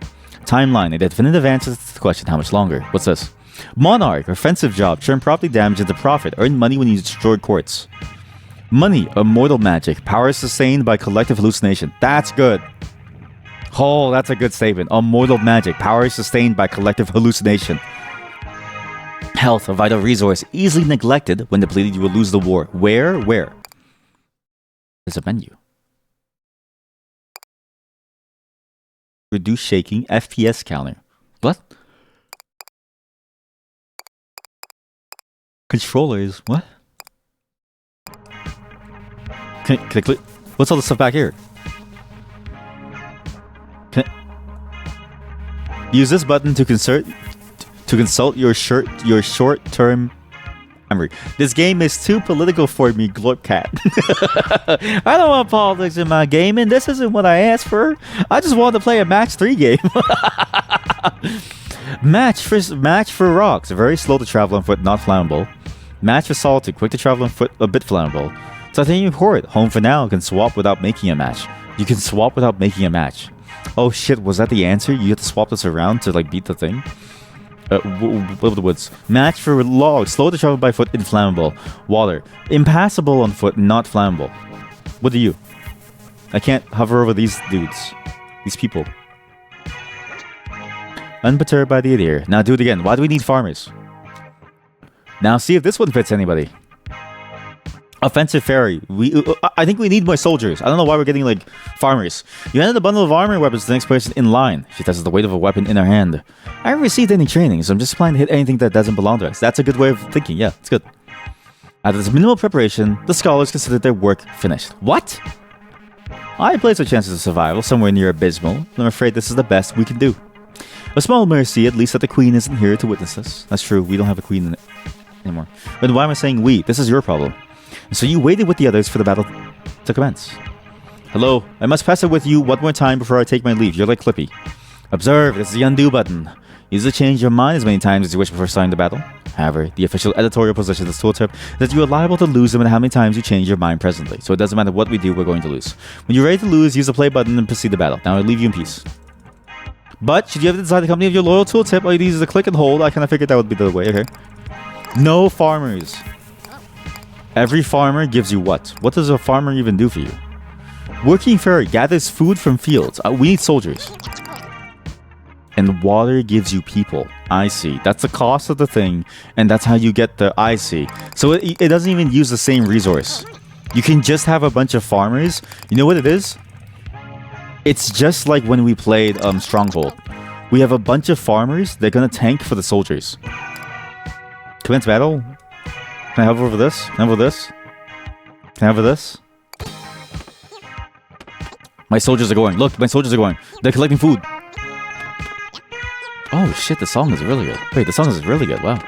Timeline, a definitive answer to the question, how much longer? What's this? Monarch, offensive job, turn property damage into profit. Earn money when you destroy courts. Money, immortal magic, power sustained by collective hallucination. That's good. Oh, that's a good statement. Immortal magic, power sustained by collective hallucination. Health, a vital resource, easily neglected. When depleted, you will lose the war. Where? There's a menu. Reduce shaking, FPS counter. What? Controllers, what? Can I click? What's all this stuff back here? Use this button to consult your short-term memory. This game is too political for me, Glorpcat. I don't want politics in my game, and this isn't what I asked for. I just wanted to play a match-3 game. Match for rocks, very slow to travel on foot, not flammable. Match for solitude, quick to travel on foot, a bit flammable. Titanium Court, home for now, can swap without making a match. You can swap without making a match. Oh shit, was that the answer? You have to swap this around to like beat the thing? Of the woods. Match for log, slow to travel by foot, inflammable. Water, impassable on foot, not flammable. What do you? I can't hover over these dudes. These people. Unperturbed by the idea. Now do it again. Why do we need farmers? Now see if this one fits anybody. Offensive fairy. I think we need more soldiers. I don't know why we're getting like farmers. You handed a bundle of armor weapons to the next person in line. She tests the weight of a weapon in her hand. I haven't received any training, so I'm just planning to hit anything that doesn't belong to us. That's a good way of thinking. Yeah, it's good. After this minimal preparation, the scholars considered their work finished. What? I place our chances of survival somewhere near abysmal, and I'm afraid this is the best we can do. A small mercy, at least, that the queen isn't here to witness this. That's true. We don't have a queen anymore. But why am I saying we? This is your problem. And so you waited with the others for the battle to commence. Hello, I must pass it with you one more time before I take my leave. You're like Clippy. Observe, this is the undo button. Use it to change your mind as many times as you wish before starting the battle. However, the official editorial position of this tooltip is that you are liable to lose them and how many times you change your mind presently. So it doesn't matter what we do, we're going to lose. When you're ready to lose, use the play button and proceed the battle. Now I leave you in peace. But should you ever decide the company of your loyal tooltip, all you need is a click and hold. I kind of figured that would be the way. Okay. No farmers. Every farmer gives you what? What does a farmer even do for you? Working fairy gathers food from fields. We need soldiers. And water gives you people. I see. That's the cost of the thing, and that's how you get the I see. So it doesn't even use the same resource. You can just have a bunch of farmers. You know what it is? It's just like when we played Stronghold. We have a bunch of farmers. They're gonna tank for the soldiers. Commence battle. Can I hover over this? Can I hover over this? Can I hover this? My soldiers are going. Look, my soldiers are going. They're collecting food. Oh shit, the song is really good. Wait, the song is really good. Wow.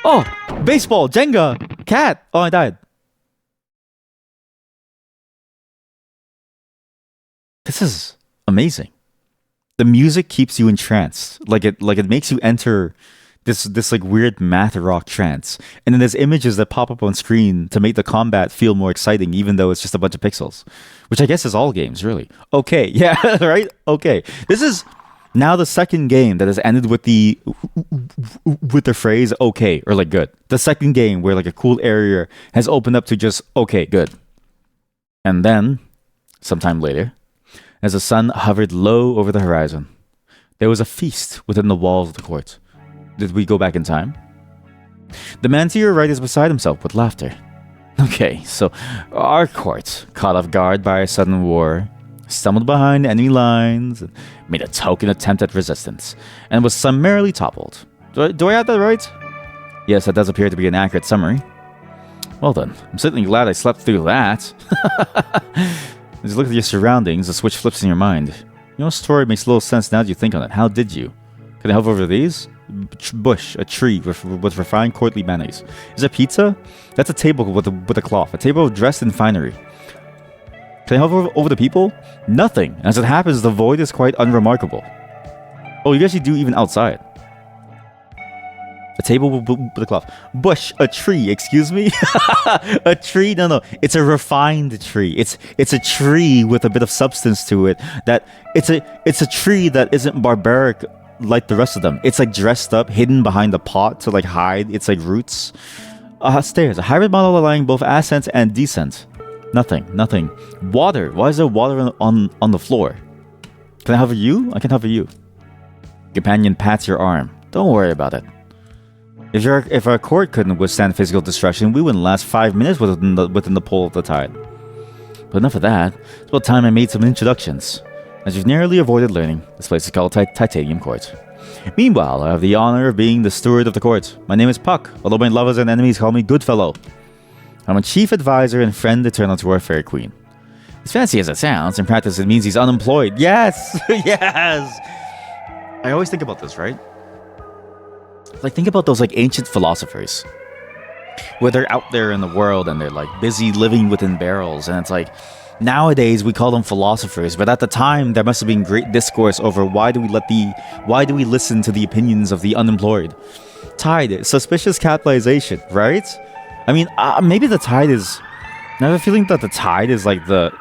Oh, baseball, Jenga, cat. Oh, I died. This is amazing. The music keeps you entranced. Like it makes you enter this like weird math rock trance. And then there's images that pop up on screen to make the combat feel more exciting, even though it's just a bunch of pixels. Which I guess is all games, really. Okay, yeah, right? Okay. This is now the second game that has ended with the phrase okay or like good. The second game where like a cool area has opened up to just okay, good. And then, sometime later, as the sun hovered low over the horizon, there was a feast within the walls of the court. Did we go back in time? The man to your right is beside himself with laughter. Okay, so our court, caught off guard by a sudden war, stumbled behind enemy lines, and made a token attempt at resistance, and was summarily toppled. Do I have that right? Yes, that does appear to be an accurate summary. Well then, I'm certainly glad I slept through that. As you look at your surroundings, a switch flips in your mind. Your story makes little sense now that you think on it. How did you? Can I hover over these? Bush, a tree with refined courtly manners. Is it pizza? That's a table with a cloth. A table dressed in finery. Can I hover over the people? Nothing. As it happens, the void is quite unremarkable. Oh, you actually do even outside. A table with a cloth. Bush, a tree, excuse me? A tree? No. It's a refined tree. It's a tree with a bit of substance to it. That it's a tree that isn't barbaric like the rest of them. It's like dressed up, hidden behind the pot to like hide its like roots. Stairs. A hybrid model allowing both ascent and descent. Nothing. Water. Why is there water on the floor? Can I hover you? I can hover you. Companion pats your arm. Don't worry about it. If our court couldn't withstand physical destruction, we wouldn't last 5 minutes within the pull of the tide. But enough of that. It's about time I made some introductions. As you've narrowly avoided learning, this place is called Titanium Court. Meanwhile, I have the honor of being the steward of the court. My name is Puck, although my lovers and enemies call me Goodfellow. I'm a chief advisor and friend eternal to our fair queen. As fancy as it sounds, in practice it means he's unemployed. Yes! Yes! I always think about this, right? Like, think about those like ancient philosophers where they're out there in the world and they're like busy living within barrels, and it's like nowadays we call them philosophers, but at the time there must have been great discourse over why do we listen to the opinions of the unemployed. Tide, suspicious capitalization, right? I mean, maybe the tide is. I have a feeling that the tide is like the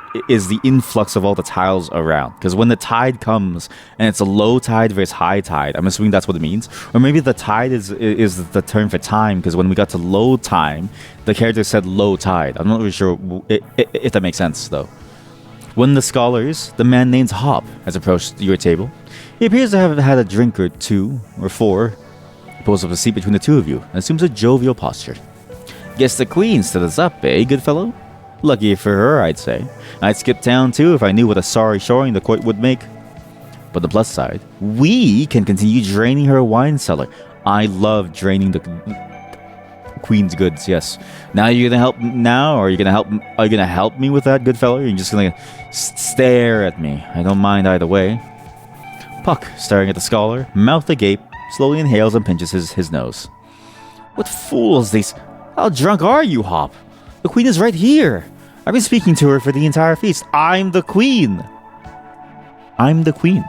influx of all the tiles around. Because when the tide comes and it's a low tide versus high tide, I'm assuming that's what it means. Or maybe the tide is the term for time. Because when we got to low time, the character said low tide. I'm not really sure if that makes sense though. When the scholars, the man named Hop, has approached your table, he appears to have had a drink or two or four. He pulls up a seat between the two of you and assumes a jovial posture. Guess the queen stood us up, eh, good fellow? Lucky for her, I'd say. I'd skip town too if I knew what a sorry showing the court would make. But the plus side, we can continue draining her wine cellar. I love draining the queen's goods. Yes. Now you're gonna help. Now, or are you gonna help? Are you gonna help me with that, good fellow? Or you're just gonna stare at me. I don't mind either way. Puck, staring at the scholar, mouth agape, slowly inhales and pinches his nose. What fools these! How drunk are you, Hop? The queen is right here. I've been speaking to her for the entire feast. I'm the queen. I'm the queen.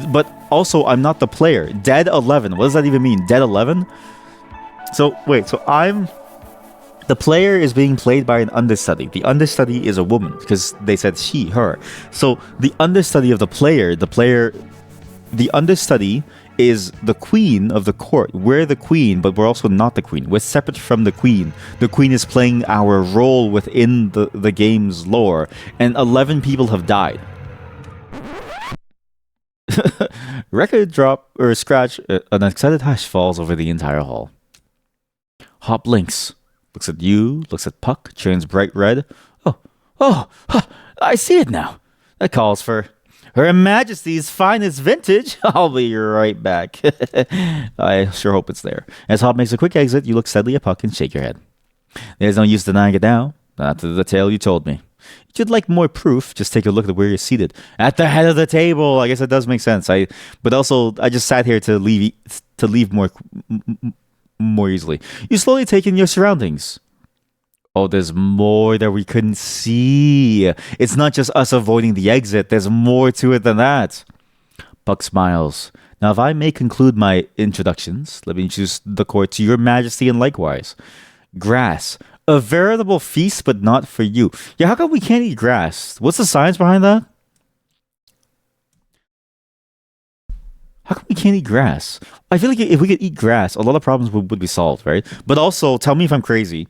But also, I'm not the player. Dead 11. What does that even mean? Dead 11? So, wait. So, the player is being played by an understudy. The understudy is a woman because they said she, her. So, the understudy of the understudy is the queen of the court. We're the queen, but we're also not the queen. We're separate from the queen. The queen is playing our role within the game's lore, and 11 people have died. Record drop or scratch. An excited hush falls over the entire hall. Hop blinks, looks at you, looks at Puck, turns bright red. Oh, I see it now. That calls for Her Majesty's finest vintage. I'll be right back. I sure hope it's there. As Hop makes a quick exit, you look steadily at Puck and shake your head. There's no use denying it now. Not to the tale you told me. If you'd like more proof, just take a look at where you're seated. At the head of the table. I guess that does make sense. But also, I just sat here to leave more easily. You slowly take in your surroundings. Oh, there's more that we couldn't see. It's not just us avoiding the exit. There's more to it than that. Buck smiles. Now, if I may conclude my introductions, let me introduce the court to your majesty and likewise. Grass. A veritable feast, but not for you. Yeah, how come we can't eat grass? What's the science behind that? How come we can't eat grass? I feel like if we could eat grass, a lot of problems would be solved, right? But also, tell me if I'm crazy.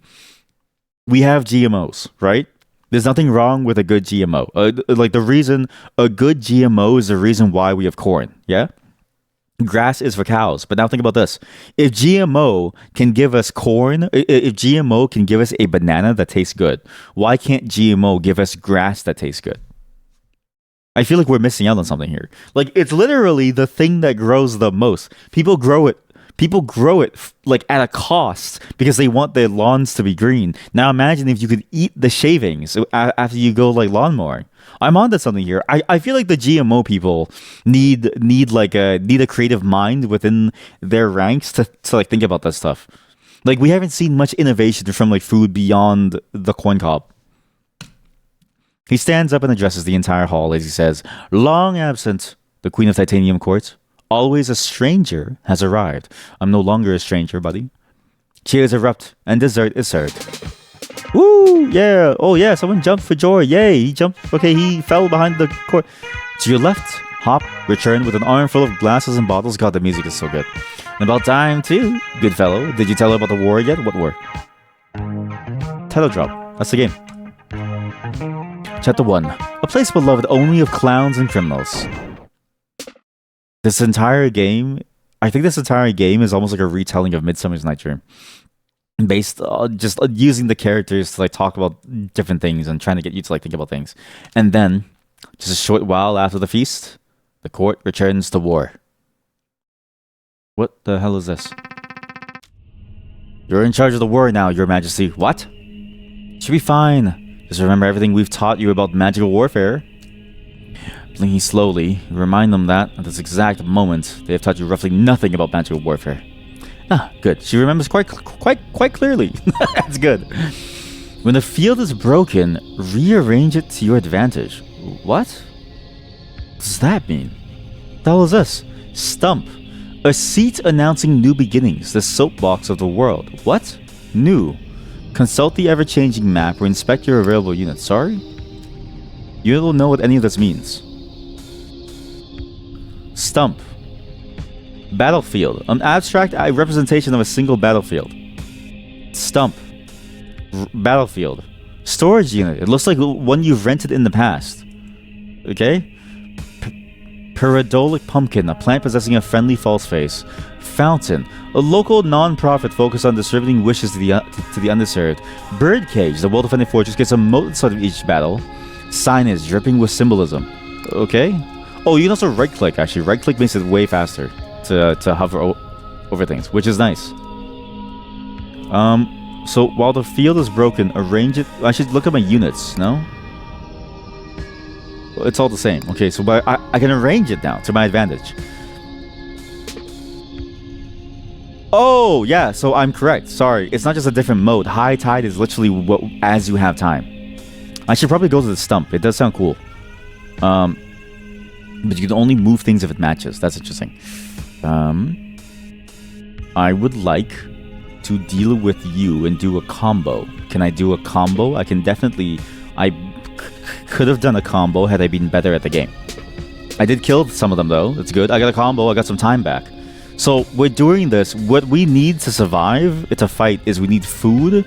We have GMOs, right? There's nothing wrong with a good GMO. Like the reason a good GMO is the reason why we have corn, yeah? Grass is for cows. But now think about this. If GMO can give us corn, if GMO can give us a banana that tastes good, why can't GMO give us grass that tastes good? I feel like we're missing out on something here. Like, it's literally the thing that grows the most. People grow it like at a cost because they want their lawns to be green. Now imagine if you could eat the shavings after you go like lawn mowing. I'm onto something here. I feel like the GMO people need a creative mind within their ranks to like think about that stuff. Like, we haven't seen much innovation from like food beyond the corn cob. He stands up and addresses the entire hall as he says, "Long absent, the Queen of Titanium Court. Always a stranger has arrived. I'm no longer a stranger, buddy." Cheers erupt and dessert is served. Woo! Yeah! Oh yeah! Someone jumped for joy! Yay! He jumped. Okay, he fell behind the court. To your left, Hop returned with an armful of glasses and bottles. God, the music is so good. And about time too, good fellow. Did you tell her about the war yet? What war? Title drop. That's the game. Chapter 1. A place beloved only of clowns and criminals. This entire game, I think this entire game is almost like a retelling of Midsummer's Night Dream. Based on just using the characters to like talk about different things and trying to get you to like think about things. And then, just a short while after the feast, the court returns to war. What the hell is this? You're in charge of the war now, Your Majesty. What? Should be fine. Just remember everything we've taught you about magical warfare. Blinking slowly, remind them that at this exact moment, they have taught you roughly nothing about magical warfare. Ah, good. She remembers quite clearly. That's good. When the field is broken, rearrange it to your advantage. What? What does that mean? What the hell is this? Stump. A seat announcing new beginnings, the soapbox of the world. What? New. Consult the ever-changing map or inspect your available units. Sorry? You don't know what any of this means. Stump. Battlefield. An abstract representation of a single battlefield. Stump. Battlefield. Storage unit. It looks like one you've rented in the past. Okay? Peridolic pumpkin. A plant possessing a friendly false face. Fountain. A local non-profit focused on distributing wishes to the underserved. Birdcage. The well-defended fortress gets a moat at the start of each battle. Signage. Dripping with symbolism. Okay? Oh, you can also right-click, actually. Right-click makes it way faster to hover over things, which is nice. So while the field is broken, arrange it. I should look at my units, no? It's all the same. Okay, so but I can arrange it now to my advantage. Oh, yeah, so I'm correct. Sorry, it's not just a different mode. High tide is literally as you have time. I should probably go to the stump. It does sound cool. But you can only move things if it matches. That's interesting. I would like to deal with you and do a combo. Can I do a combo? I can definitely... I could have done a combo had I been better at the game. I did kill some of them though. That's good. I got a combo. I got some time back. So we're doing this. What we need to survive, to fight, is we need food,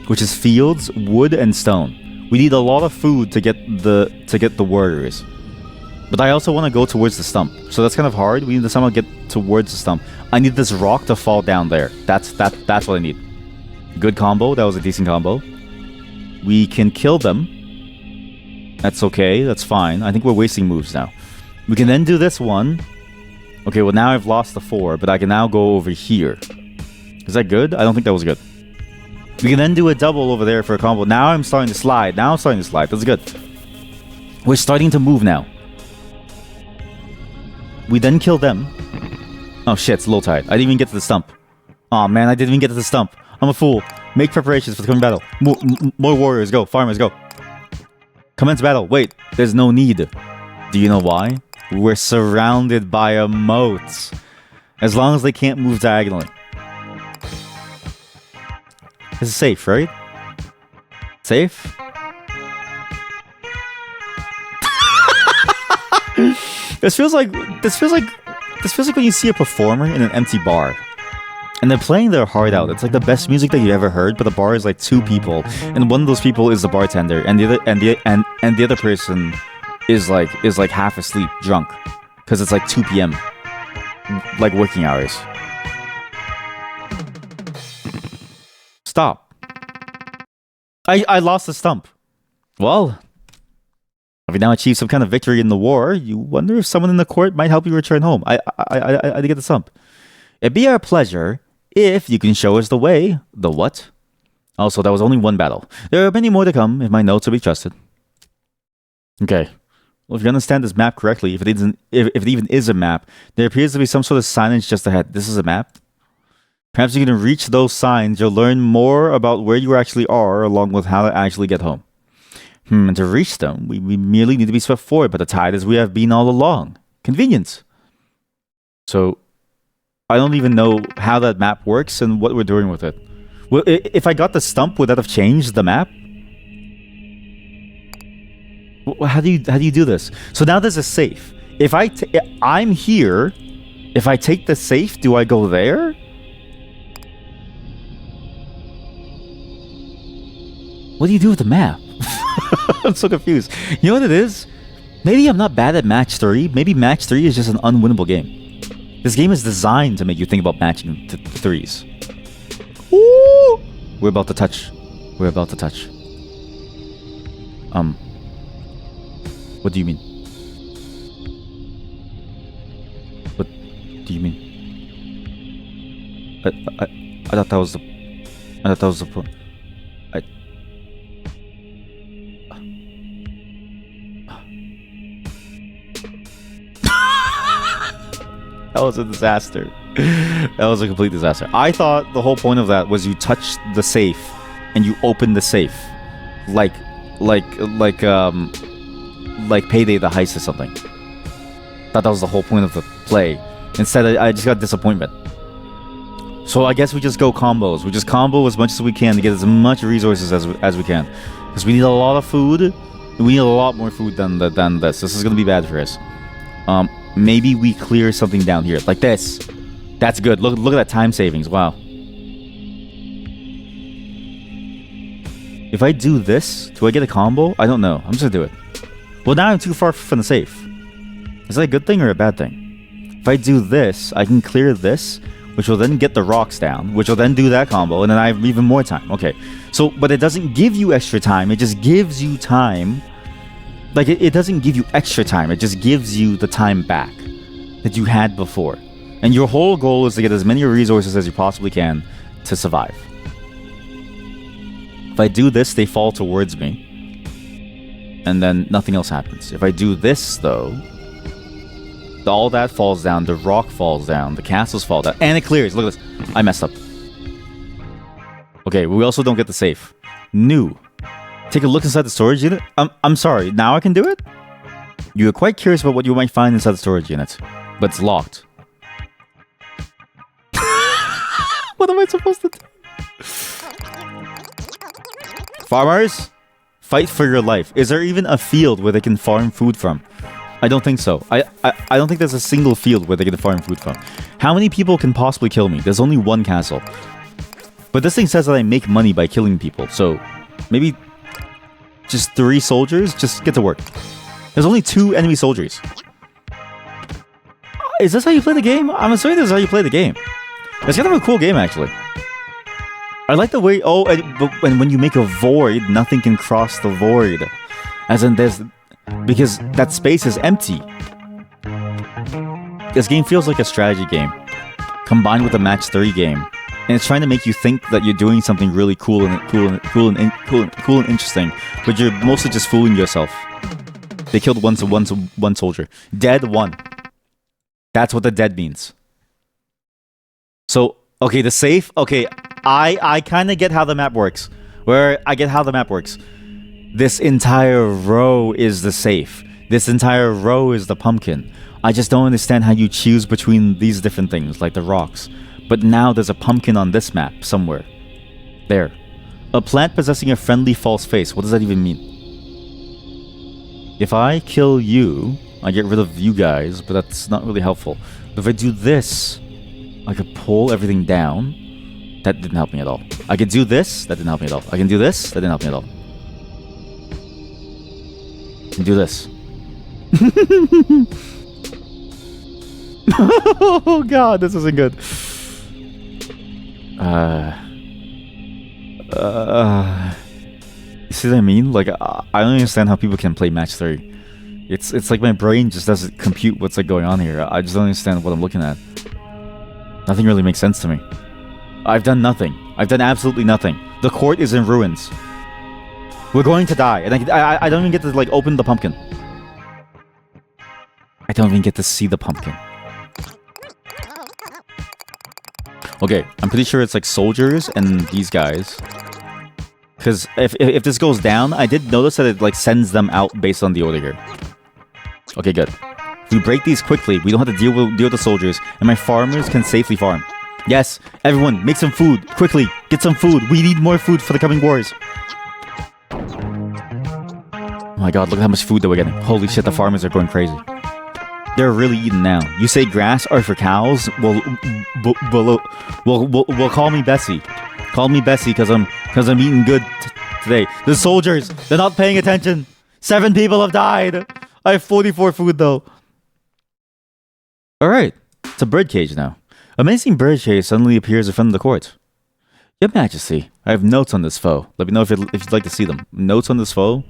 which is fields, wood, and stone. We need a lot of food to get the warriors. But I also want to go towards the stump. So that's kind of hard. We need to somehow get towards the stump. I need this rock to fall down there. That's what I need. Good combo. That was a decent combo. We can kill them. That's okay. That's fine. I think we're wasting moves now. We can then do this one. Okay, well now I've lost the 4, but I can now go over here. Is that good? I don't think that was good. We can then do a double over there for a combo. Now I'm starting to slide. That's good. We're starting to move now. We then kill them. Oh shit, it's low tide. I didn't even get to the stump. Oh man, I didn't even get to the stump. I'm a fool. Make preparations for the coming battle. More warriors, go. Farmers, go. Commence battle. Wait, there's no need. Do you know why? We're surrounded by a moat. As long as they can't move diagonally. This is safe, right? Safe? This feels like when you see a performer in an empty bar. And they're playing their heart out. It's like the best music that you ever heard, but the bar is like 2 people, and one of those people is the bartender, and the other person is like half asleep, drunk, because it's like 2 p.m. like working hours. Stop. I lost the stump. Well, having now achieved some kind of victory in the war, you wonder if someone in the court might help you return home. I did get the stump. It'd be our pleasure if you can show us the way. The what? Also, that was only one battle. There are many more to come, if my notes are to be trusted. Okay. Well, if you understand this map correctly, if it even is a map, there appears to be some sort of signage just ahead. This is a map? Perhaps you can reach those signs, you'll learn more about where you actually are, along with how to actually get home. And to reach them, we merely need to be swept forward by the tide as we have been all along. Convenience. So, I don't even know how that map works and what we're doing with it. Well, if I got the stump, would that have changed the map? How do you do this? So now there's a safe. If I'm here, if I take the safe, do I go there? What do you do with the map? I'm so confused. You know what it is? Maybe I'm not bad at match 3. Maybe match 3 is just an unwinnable game. This game is designed to make you think about matching threes. Ooh! We're about to touch. We're about to touch. What do you mean? What do you mean? I thought that was the point. That was a disaster. That was a complete disaster. I thought the whole point of that was you touch the safe and you open the safe, like Payday the Heist or something. Thought that was the whole point of the play. Instead, I just got disappointment. So I guess we just go combos. We just combo as much as we can to get as much resources as we can, because we need a lot of food. We need a lot more food than this. This is gonna be bad for us. Maybe we clear something down here, like this. That's good. Look at that time savings. Wow. If I do this, do I get a combo? I don't know. I'm just gonna do it. Well, now I'm too far from the safe. Is that a good thing or a bad thing? If I do this, I can clear this, which will then get the rocks down, which will then do that combo, and then I have even more time. Okay. So, but it doesn't give you extra time. It just gives you time. Like, it doesn't give you extra time. It just gives you the time back that you had before. And your whole goal is to get as many resources as you possibly can to survive. If I do this, they fall towards me. And then nothing else happens. If I do this, though, all that falls down. The rock falls down. The castles fall down. And it clears. Look at this. I messed up. Okay, we also don't get the safe. New. Take a look inside the storage unit. I'm sorry, now I can do it? You are quite curious about what you might find inside the storage unit, but it's locked. What am I supposed to do? Farmers, fight for your life. Is there even a field where they can farm food from? I don't think so. I don't think there's a single field where they can farm food from. How many people can possibly kill me? There's only one castle. But this thing says that I make money by killing people, so maybe just 3 soldiers? Just get to work. There's only 2 enemy soldiers. Is this how you play the game? I'm assuming this is how you play the game. It's kind of a cool game, actually. I like the way... Oh, and when you make a void, nothing can cross the void. As in, because that space is empty. This game feels like a strategy game, combined with a match-3 game, and it's trying to make you think that you're doing something really cool and interesting, but you're mostly just fooling yourself. They killed one soldier. Dead one. That's what the dead means. So, okay, the safe. Okay, I kind of get how the map works. This entire row is the safe. This entire row is the pumpkin. I just don't understand how you choose between these different things, like the rocks. But now there's a pumpkin on this map, somewhere. There. A plant possessing a friendly false face. What does that even mean? If I kill you, I get rid of you guys, but that's not really helpful. But if I do this, I could pull everything down. That didn't help me at all. I could do this. That didn't help me at all. I can do this. That didn't help me at all. I can do this. Oh god, this isn't good. You see what I mean? Like, I don't understand how people can play match-3. It's like my brain just doesn't compute what's like going on here. I just don't understand what I'm looking at. Nothing really makes sense to me. I've done nothing. I've done absolutely nothing. The court is in ruins. We're going to die, and I don't even get to like open the pumpkin. I don't even get to see the pumpkin. Okay, I'm pretty sure it's like soldiers and these guys. Because if this goes down, I did notice that it like sends them out based on the order here. Okay, good. If we break these quickly, we don't have to deal with the soldiers, and my farmers can safely farm. Yes, everyone, make some food quickly. Get some food. We need more food for the coming wars. Oh my god, look at how much food that we're getting. Holy shit, the farmers are going crazy. They're really eating now. You say grass are for cows? Well, call me Bessie. Call me Bessie because I'm eating good today. The soldiers, they're not paying attention. 7 people have died. I have 44 food though. All right, it's a birdcage now. Amazing birdcage suddenly appears in front of the court. Your Majesty, I have notes on this foe. Let me know if you'd like to see them. Notes on this foe.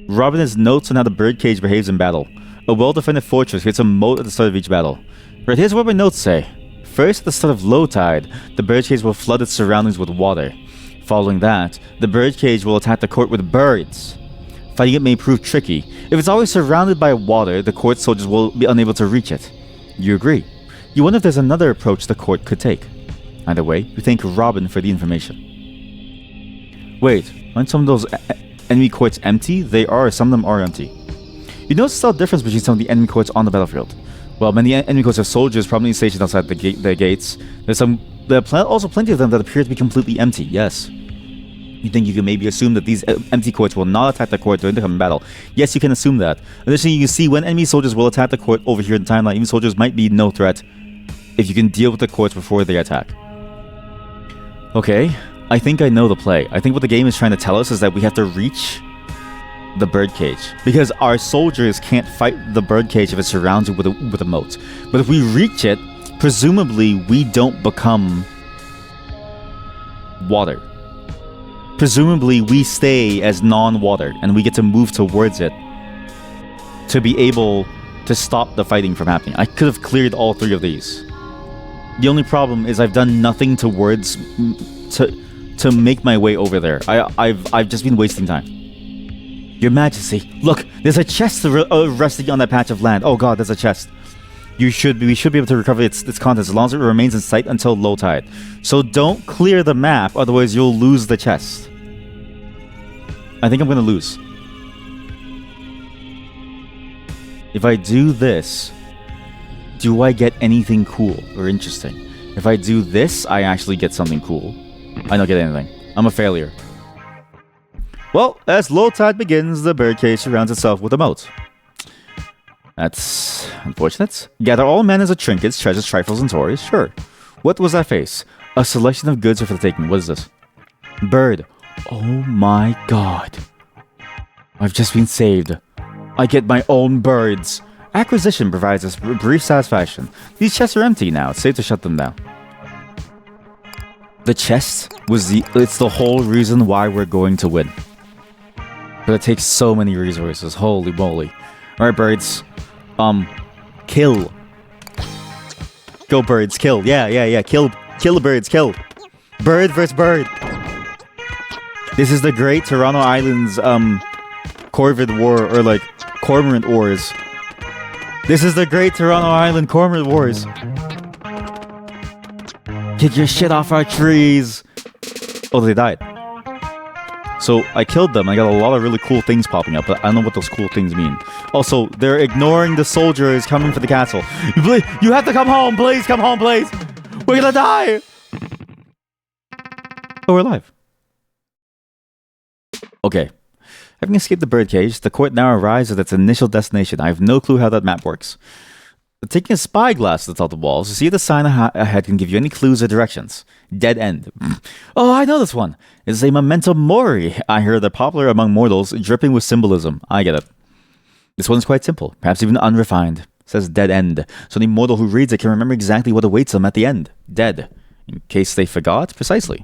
Robin has notes on how the birdcage behaves in battle. A well-defended fortress creates a moat at the start of each battle. Right, here's what my notes say. First, at the start of low tide, the birdcage will flood its surroundings with water. Following that, the birdcage will attack the court with birds. Fighting it may prove tricky. If it's always surrounded by water, the court soldiers will be unable to reach it. You agree. You wonder if there's another approach the court could take. Either way, we thank Robin for the information. Wait, aren't some of those enemy courts empty? They are, some of them are empty. You notice the subtle difference between some of the enemy courts on the battlefield. While many enemy courts have soldiers prominently stationed outside the gates, there are also plenty of them that appear to be completely empty, yes. You think you can maybe assume that these empty courts will not attack the court during the coming battle. Yes, you can assume that. Additionally, you can see when enemy soldiers will attack the court over here in the timeline, even soldiers might be no threat if you can deal with the courts before they attack. Okay, I think I know the play. I think what the game is trying to tell us is that we have to reach the birdcage, because our soldiers can't fight the birdcage if it's surrounded with a moat. But if we reach it, presumably we don't become water. Presumably we stay as non-water and we get to move towards it to be able to stop the fighting from happening. I could have cleared all 3 of these. The only problem is I've done nothing towards to make my way over there. I've just been wasting time. Your Majesty, look, there's a chest resting on that patch of land. Oh god, there's a chest. We should be able to recover its contents as long as it remains in sight until low tide. So don't clear the map, otherwise you'll lose the chest. I think I'm gonna lose. If I do this, do I get anything cool or interesting? If I do this, I actually get something cool. I don't get anything. I'm a failure. Well, as low tide begins, the birdcage surrounds itself with a moat. That's unfortunate. Gather all manners of trinkets, treasures, trifles, and toys. Sure. What was that face? A selection of goods are for the taking. What is this? Bird. Oh my god. I've just been saved. I get my own birds. Acquisition provides us brief satisfaction. These chests are empty now. It's safe to shut them down. The chest was it's the whole reason why we're going to win. But it takes so many resources. Holy moly. Alright, birds. Kill. Go, birds, kill. Yeah. Kill the birds, kill. Bird versus bird. This is the Great Toronto Islands, Corvid War, or like, Cormorant Wars. This is the Great Toronto Island Cormorant Wars. Get your shit off our trees. Oh, they died. So I killed them. I got a lot of really cool things popping up, but I don't know what those cool things mean. Also, they're ignoring the soldiers coming for the castle. You have to come home, please. Come home, please. We're gonna die. Oh, we're alive. Okay. Having escaped the birdcage, the court now arrives at its initial destination. I have no clue how that map works. Taking a spyglass to the top of the walls, to see if the sign ahead can give you any clues or directions. Dead end. Oh, I know this one. It's a memento mori. I hear they're popular among mortals, dripping with symbolism. I get it. This one's quite simple, perhaps even unrefined. It says dead end, so any mortal who reads it can remember exactly what awaits them at the end. Dead. In case they forgot, precisely.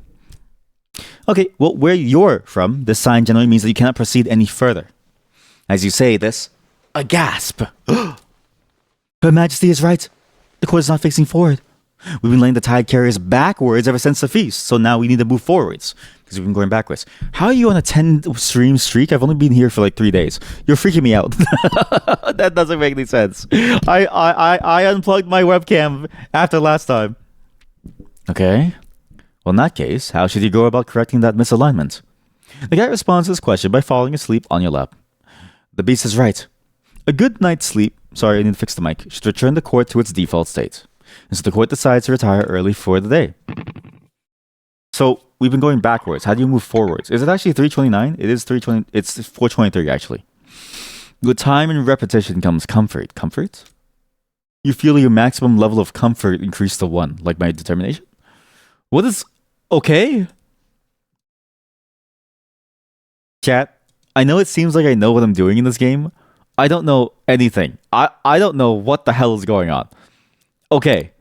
Okay, well, where you're from, this sign generally means that you cannot proceed any further. As you say this, a gasp. Her Majesty is right. The court is not facing forward. We've been letting the tide carry us backwards ever since the feast, so now we need to move forwards, because we've been going backwards. How are you on a 10-stream streak? I've only been here for like 3 days. You're freaking me out. That doesn't make any sense. I unplugged my webcam after last time. Okay. Well, in that case, how should you go about correcting that misalignment? The guy responds to this question by falling asleep on your lap. The beast is right. A good night's sleep, sorry, I need to fix the mic, should return the court to its default state. And so the court decides to retire early for the day. So, we've been going backwards. How do you move forwards? Is it actually 329? It is 320. It's 423, actually. With time and repetition comes comfort. Comfort? You feel your maximum level of comfort increase to 1, like my determination? What is... okay? Chat, I know it seems like I know what I'm doing in this game. I don't know anything. I don't know what the hell is going on. Okay.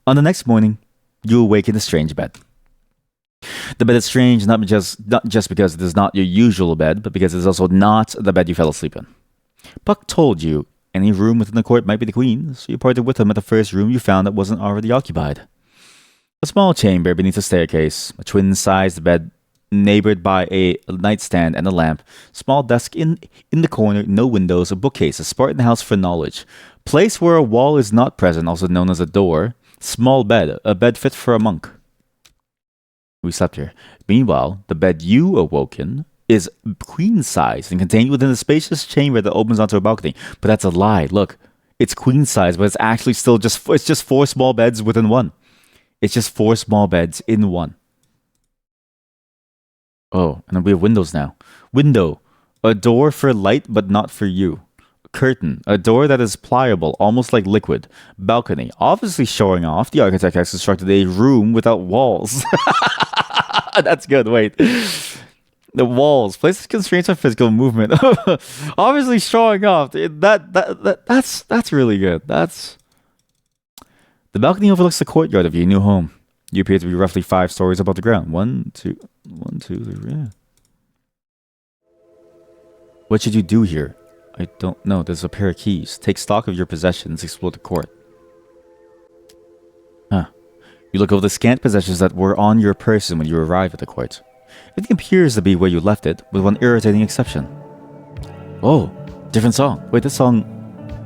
On the next morning, you awake in a strange bed. The bed is strange not just because it is not your usual bed, but because it is also not the bed you fell asleep in. Puck told you any room within the court might be the queen, so you parted with him at the first room you found that wasn't already occupied. A small chamber beneath a staircase, a twin-sized bed neighbored by a nightstand and a lamp, small desk in the corner, no windows, a bookcase, a Spartan house for knowledge. Place where a wall is not present, also known as a door. Small bed, a bed fit for a monk. We slept here. Meanwhile, the bed you awoke in is queen-sized and contained within a spacious chamber that opens onto a balcony. But that's a lie. Look, it's queen-sized, but it's actually still just 4 small beds within one. It's just 4 small beds in one. Oh, and then we have windows now. Window, a door for light but not for you. Curtain, a door that is pliable, almost like liquid. Balcony, obviously showing off. The architect has constructed a room without walls. That's good, wait. The walls, places constraints on physical movement. Obviously showing off. That's really good. That's... The balcony overlooks the courtyard of your new home. You appear to be roughly 5 stories above the ground. 1, 2, 3, yeah. What should you do here? I don't know. There's a pair of keys. Take stock of your possessions. Explore the court. Huh. You look over the scant possessions that were on your person when you arrived at the court. Everything appears to be where you left it, with one irritating exception. Oh, different song. Wait, this song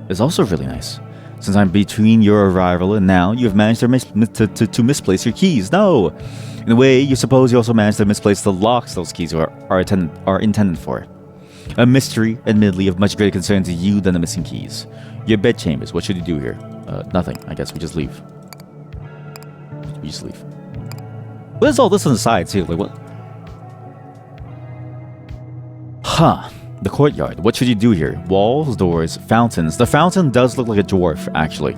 is also really nice. Since I'm between your arrival and now, you have managed to misplace your keys. No! In a way, you suppose you also managed to misplace the locks those keys are intended for. A mystery, admittedly, of much greater concern to you than the missing keys. Your bedchambers, what should you do here? Nothing. I guess we just leave. We just leave. What is all this on the side, too? Like, what? Huh. The courtyard. What should you do here? Walls, doors, fountains. The fountain does look like a dwarf, actually.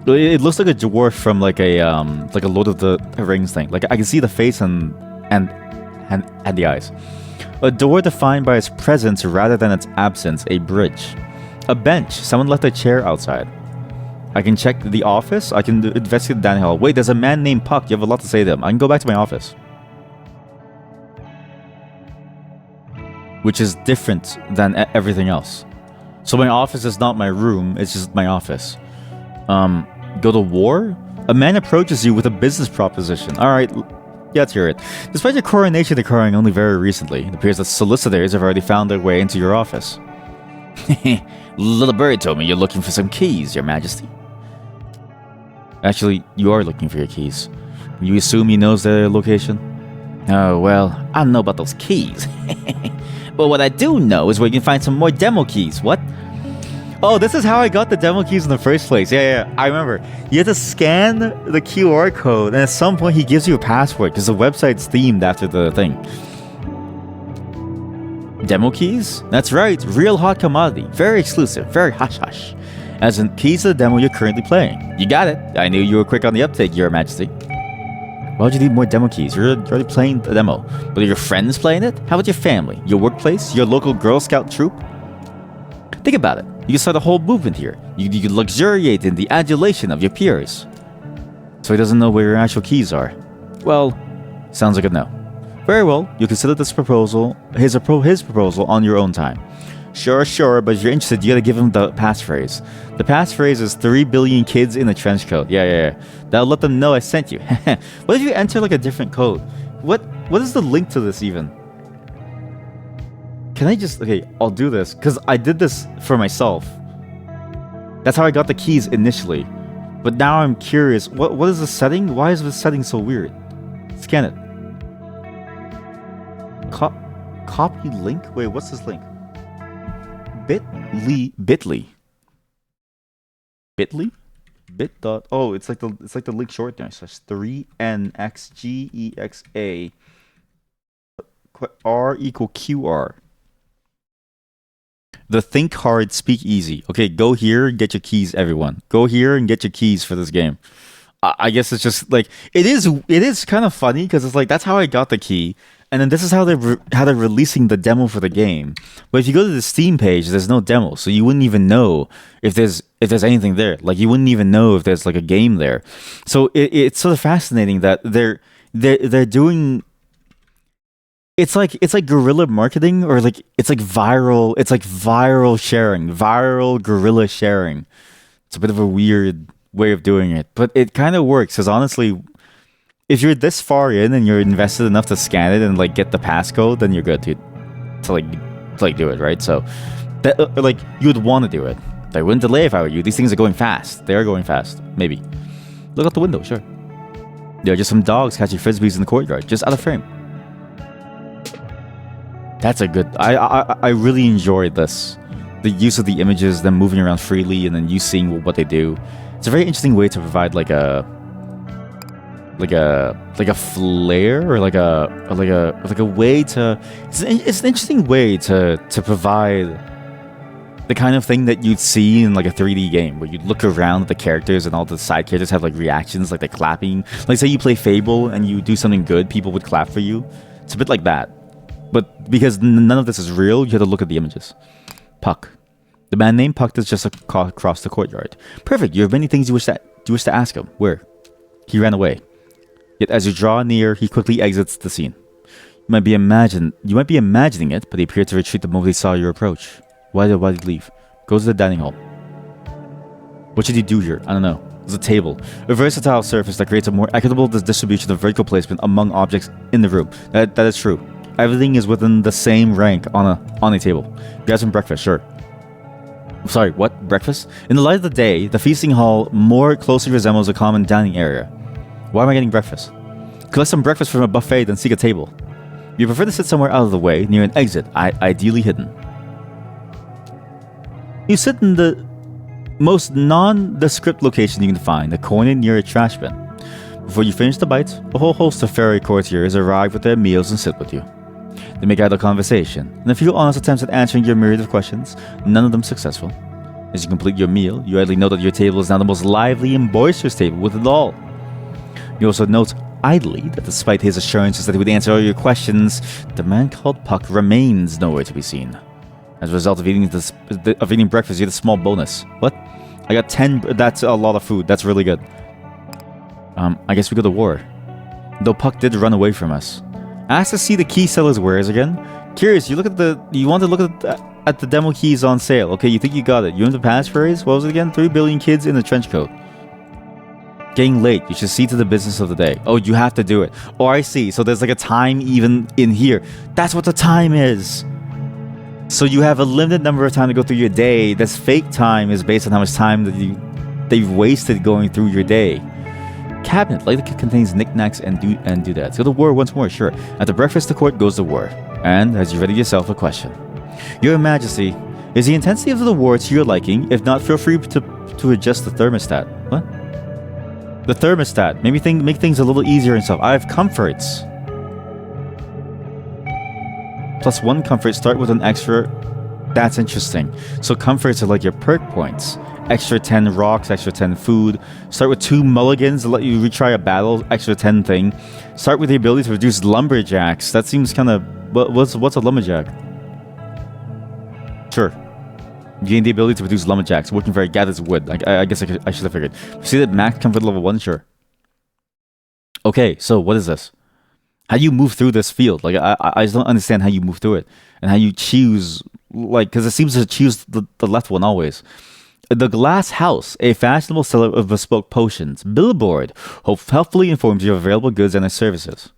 It looks like a dwarf from like a Lord of the Rings thing. Like I can see the face and the eyes. A door defined by its presence rather than its absence. A bridge. A bench. Someone left a chair outside. I can check the office. I can investigate the dining hall. Wait, there's a man named Puck. You have a lot to say to him. I can go back to my office. which is different than everything else. So my office is not my room, it's just my office. Go to war? A man approaches you with a business proposition. Alright, yeah, let's hear it. Despite your coronation occurring only very recently, it appears that solicitors have already found their way into your office. Little bird told me you're looking for some keys, Your Majesty. Actually, you are looking for your keys. You assume he knows their location? Oh, well, I don't know about those keys. But what I do know is where you can find some more demo keys. What? Oh, this is how I got the demo keys in the first place. Yeah, I remember. You have to scan the QR code, and at some point he gives you a password because the website's themed after the thing. Demo keys? That's right, real hot commodity. Very exclusive, very hush-hush. As in, keys to the demo you're currently playing. You got it. I knew you were quick on the uptake, Your Majesty. Why would you need more demo keys? You're already playing the demo. But are your friends playing it? How about your family? Your workplace? Your local Girl Scout troop? Think about it. You can start a whole movement here. You can luxuriate in the adulation of your peers. So he doesn't know where your actual keys are. Well, sounds like a no. Very well, you consider this proposal, his proposal on your own time. Sure, but if you're interested, you gotta give him the passphrase. The passphrase is 3 billion kids in a trench coat. Yeah. That'll let them know I sent you. What if you enter like a different code? What is the link to this even? Can I just... Okay, I'll do this, because I did this for myself. That's how I got the keys initially. But now I'm curious, what is the setting? Why is the setting so weird? Scan it. Copy link? Wait, what's this link? Bitly? Oh, it's like the link shortener. So it's 3NXGEXA R equal QR. The Think Hard, Speak Easy. Okay, go here and get your keys, everyone. Go here and get your keys for this game. I guess it's just like it is kind of funny because it's like that's how I got the key, and then this is how they're releasing the demo for the game. But if you go to the Steam page, there's no demo, so you wouldn't even know if there's anything there. Like you wouldn't even know if there's like a game there. So it's sort of fascinating that they're doing. It's like guerrilla marketing, or like it's like viral sharing, viral guerrilla sharing. It's a bit of a weird way of doing it, but it kind of works, because honestly, if you're this far in and you're invested enough to scan it and like get the passcode, then you're good to do it, right? So that like you would want to do it. I wouldn't delay if I were you. These things are going fast. They are going fast. Maybe look out the window. Sure, there are just some dogs catching frisbees in the courtyard, just out of frame. That's a good... I really enjoyed this. The use of the images, them moving around freely, and then you seeing what they do. It's a very interesting way to provide like a flair, or like a way to... It's an interesting way to provide the kind of thing that you'd see in like a 3D game, where you'd look around at the characters and all the side characters have like reactions, like they're clapping. Like say you play Fable and you do something good, people would clap for you. It's a bit like that. But because none of this is real, you have to look at the images. Puck. The man named Puck is just across the courtyard. Perfect. You have many things you wish to ask him. Where? He ran away. Yet as you draw near, he quickly exits the scene. You might be imagining it, but he appeared to retreat the moment he saw your approach. Why did he leave? Go to the dining hall. What should you do here? I don't know. There's a table. A versatile surface that creates a more equitable distribution of vertical placement among objects in the room. That is true. Everything is within the same rank on a table. Grab some breakfast, sure. Sorry, what? Breakfast? In the light of the day, the feasting hall more closely resembles a common dining area. Why am I getting breakfast? Collect some breakfast from a buffet, then seek a table. You prefer to sit somewhere out of the way, near an exit, ideally hidden. You sit in the most nondescript location you can find, a corner near a trash bin. Before you finish the bites, a whole host of fairy courtiers arrive with their meals and sit with you. They make idle conversation, and a few honest attempts at answering your myriad of questions, none of them successful. As you complete your meal, you idly note that your table is now the most lively and boisterous table with it all. You also note idly that despite his assurances that he would answer all your questions, the man called Puck remains nowhere to be seen. As a result of eating breakfast, you get a small bonus. What? I got 10... That's a lot of food. That's really good. I guess we go to war. Though Puck did run away from us. Asked to see the key seller's wares again, Curious, you want to look at the demo keys on sale. Okay, you think you got it. You want the passphrase? What was it again? 3 billion kids in a trench coat. Getting late. You should see to the business of the day. Oh, you have to do it. Oh, I see. So there's like a time even in here. That's what the time is. So you have a limited number of time to go through your day. This fake time is based on how much time that they've wasted going through your day. Cabinet likely contains knickknacks and doodads. Go to war once more, sure. At the breakfast, the court goes to war. And as you ready yourself a question. Your Majesty, is the intensity of the war to your liking? If not, feel free to adjust the thermostat. What? The thermostat. Maybe make things a little easier and stuff. I have comforts. +1 comfort. Start with an extra. That's interesting. So comforts are like your perk points. Extra 10 rocks, extra 10 food. Start with 2 mulligans to let you retry a battle. Extra 10 thing. Start with the ability to reduce lumberjacks. That seems kind of... What's a lumberjack? Sure. Gain the ability to produce lumberjacks. Working for gathers wood. I guess I should have figured. See that max comfort level 1? Sure. Okay, so what is this? How do you move through this field? Like, I just don't understand how you move through it. And how you choose... Like, because it seems to choose the left one always. The Glass House, a fashionable seller of bespoke potions. Billboard helpfully informs you of available goods and their services.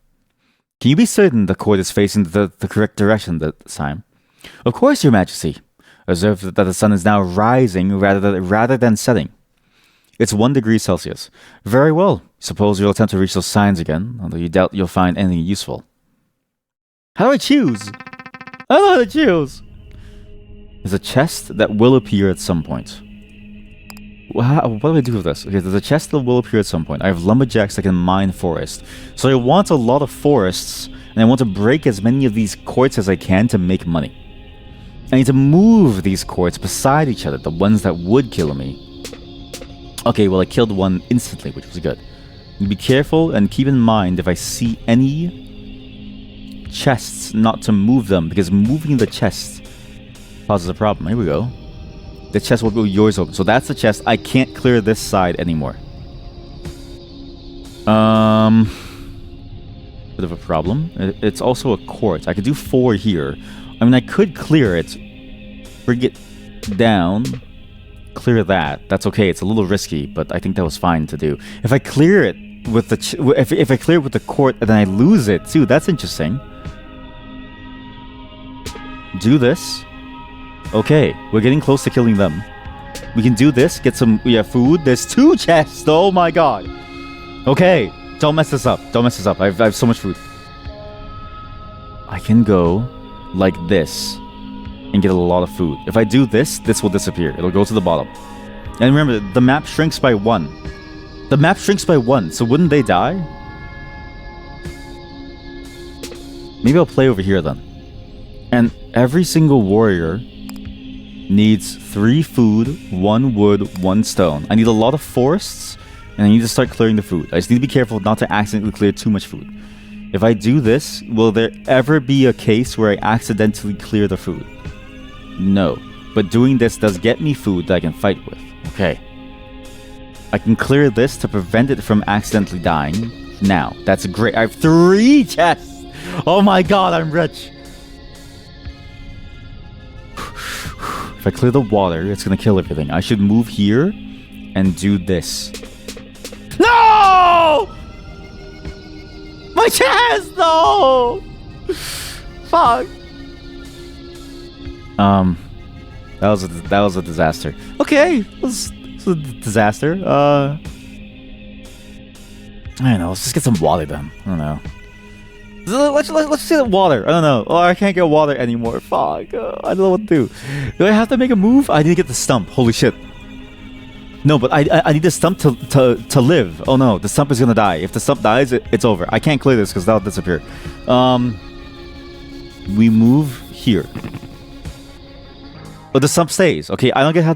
Can you be certain the court is facing the correct direction this time? Of course, Your Majesty. Observe that the sun is now rising rather than setting. It's 1 degree Celsius. Very well. Suppose you'll attempt to reach those signs again, although you doubt you'll find anything useful. How do I choose? I don't know how to choose. There's a chest that will appear at some point. What do I do with this? Okay, there's a chest that will appear at some point. I have lumberjacks that can mine forest. So I want a lot of forests, and I want to break as many of these courts as I can to make money. I need to move these courts beside each other, the ones that would kill me. Okay, well I killed one instantly, which was good. Be careful and keep in mind if I see any chests not to move them, because moving the chests causes a problem. Here we go. The chest will go yours open. So that's the chest. I can't clear this side anymore. Bit of a problem. It's also a court. I could do 4 here. I mean, I could clear it. Bring it down. Clear that. That's okay. It's a little risky, but I think that was fine to do. If I clear it with the if I clear it with the court and then I lose it too, that's interesting. Do this. Okay, we're getting close to killing them. We can do this, get some food. There's 2 chests. Oh my god. Okay, don't mess this up. Don't mess this up. I have so much food. I can go like this and get a lot of food. If I do this, this will disappear. It'll go to the bottom. And remember, the map shrinks by 1. The map shrinks by 1, so wouldn't they die? Maybe I'll play over here then. And every single warrior needs 3 food, 1 wood, 1 stone. I need a lot of forests, and I need to start clearing the food. I just need to be careful not to accidentally clear too much food. If I do this, will there ever be a case where I accidentally clear the food? No. But doing this does get me food that I can fight with. Okay. I can clear this to prevent it from accidentally dying. Now, that's great. I have 3 chests! Oh my god, I'm rich! If I clear the water, it's gonna kill everything. I should move here and do this. No! My chest! No! Fuck. That was a disaster. Okay, it was a disaster. I don't know. Let's just get some water then. I don't know. Let's see the water. I don't know. Oh, I can't get water anymore. Fuck. I don't know what to do. Do I have to make a move? I need to get the stump. Holy shit. No, but I need the stump to live. Oh no, the stump is gonna die. If the stump dies, it's over. I can't clear this because that'll disappear. We move here. But the stump stays. Okay, I don't get how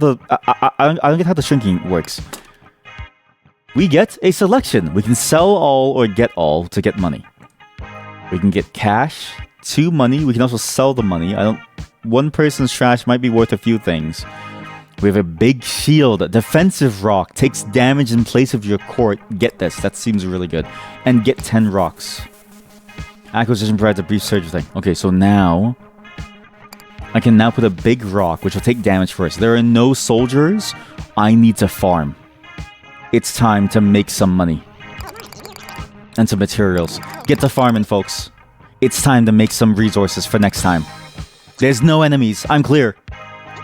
I don't get how the shrinking works. We get a selection. We can sell all or get all to get money. We can get cash, 2 money. We can also sell the money. One person's trash might be worth a few things. We have a big shield. Defensive rock. Takes damage in place of your court. Get this. That seems really good. And get 10 rocks. Acquisition provides a brief surge thing. Okay, so now I can now put a big rock, which will take damage first. There are no soldiers. I need to farm. It's time to make some money. And some materials. Get to farming, folks. It's time to make some resources for next time. There's no enemies. I'm clear.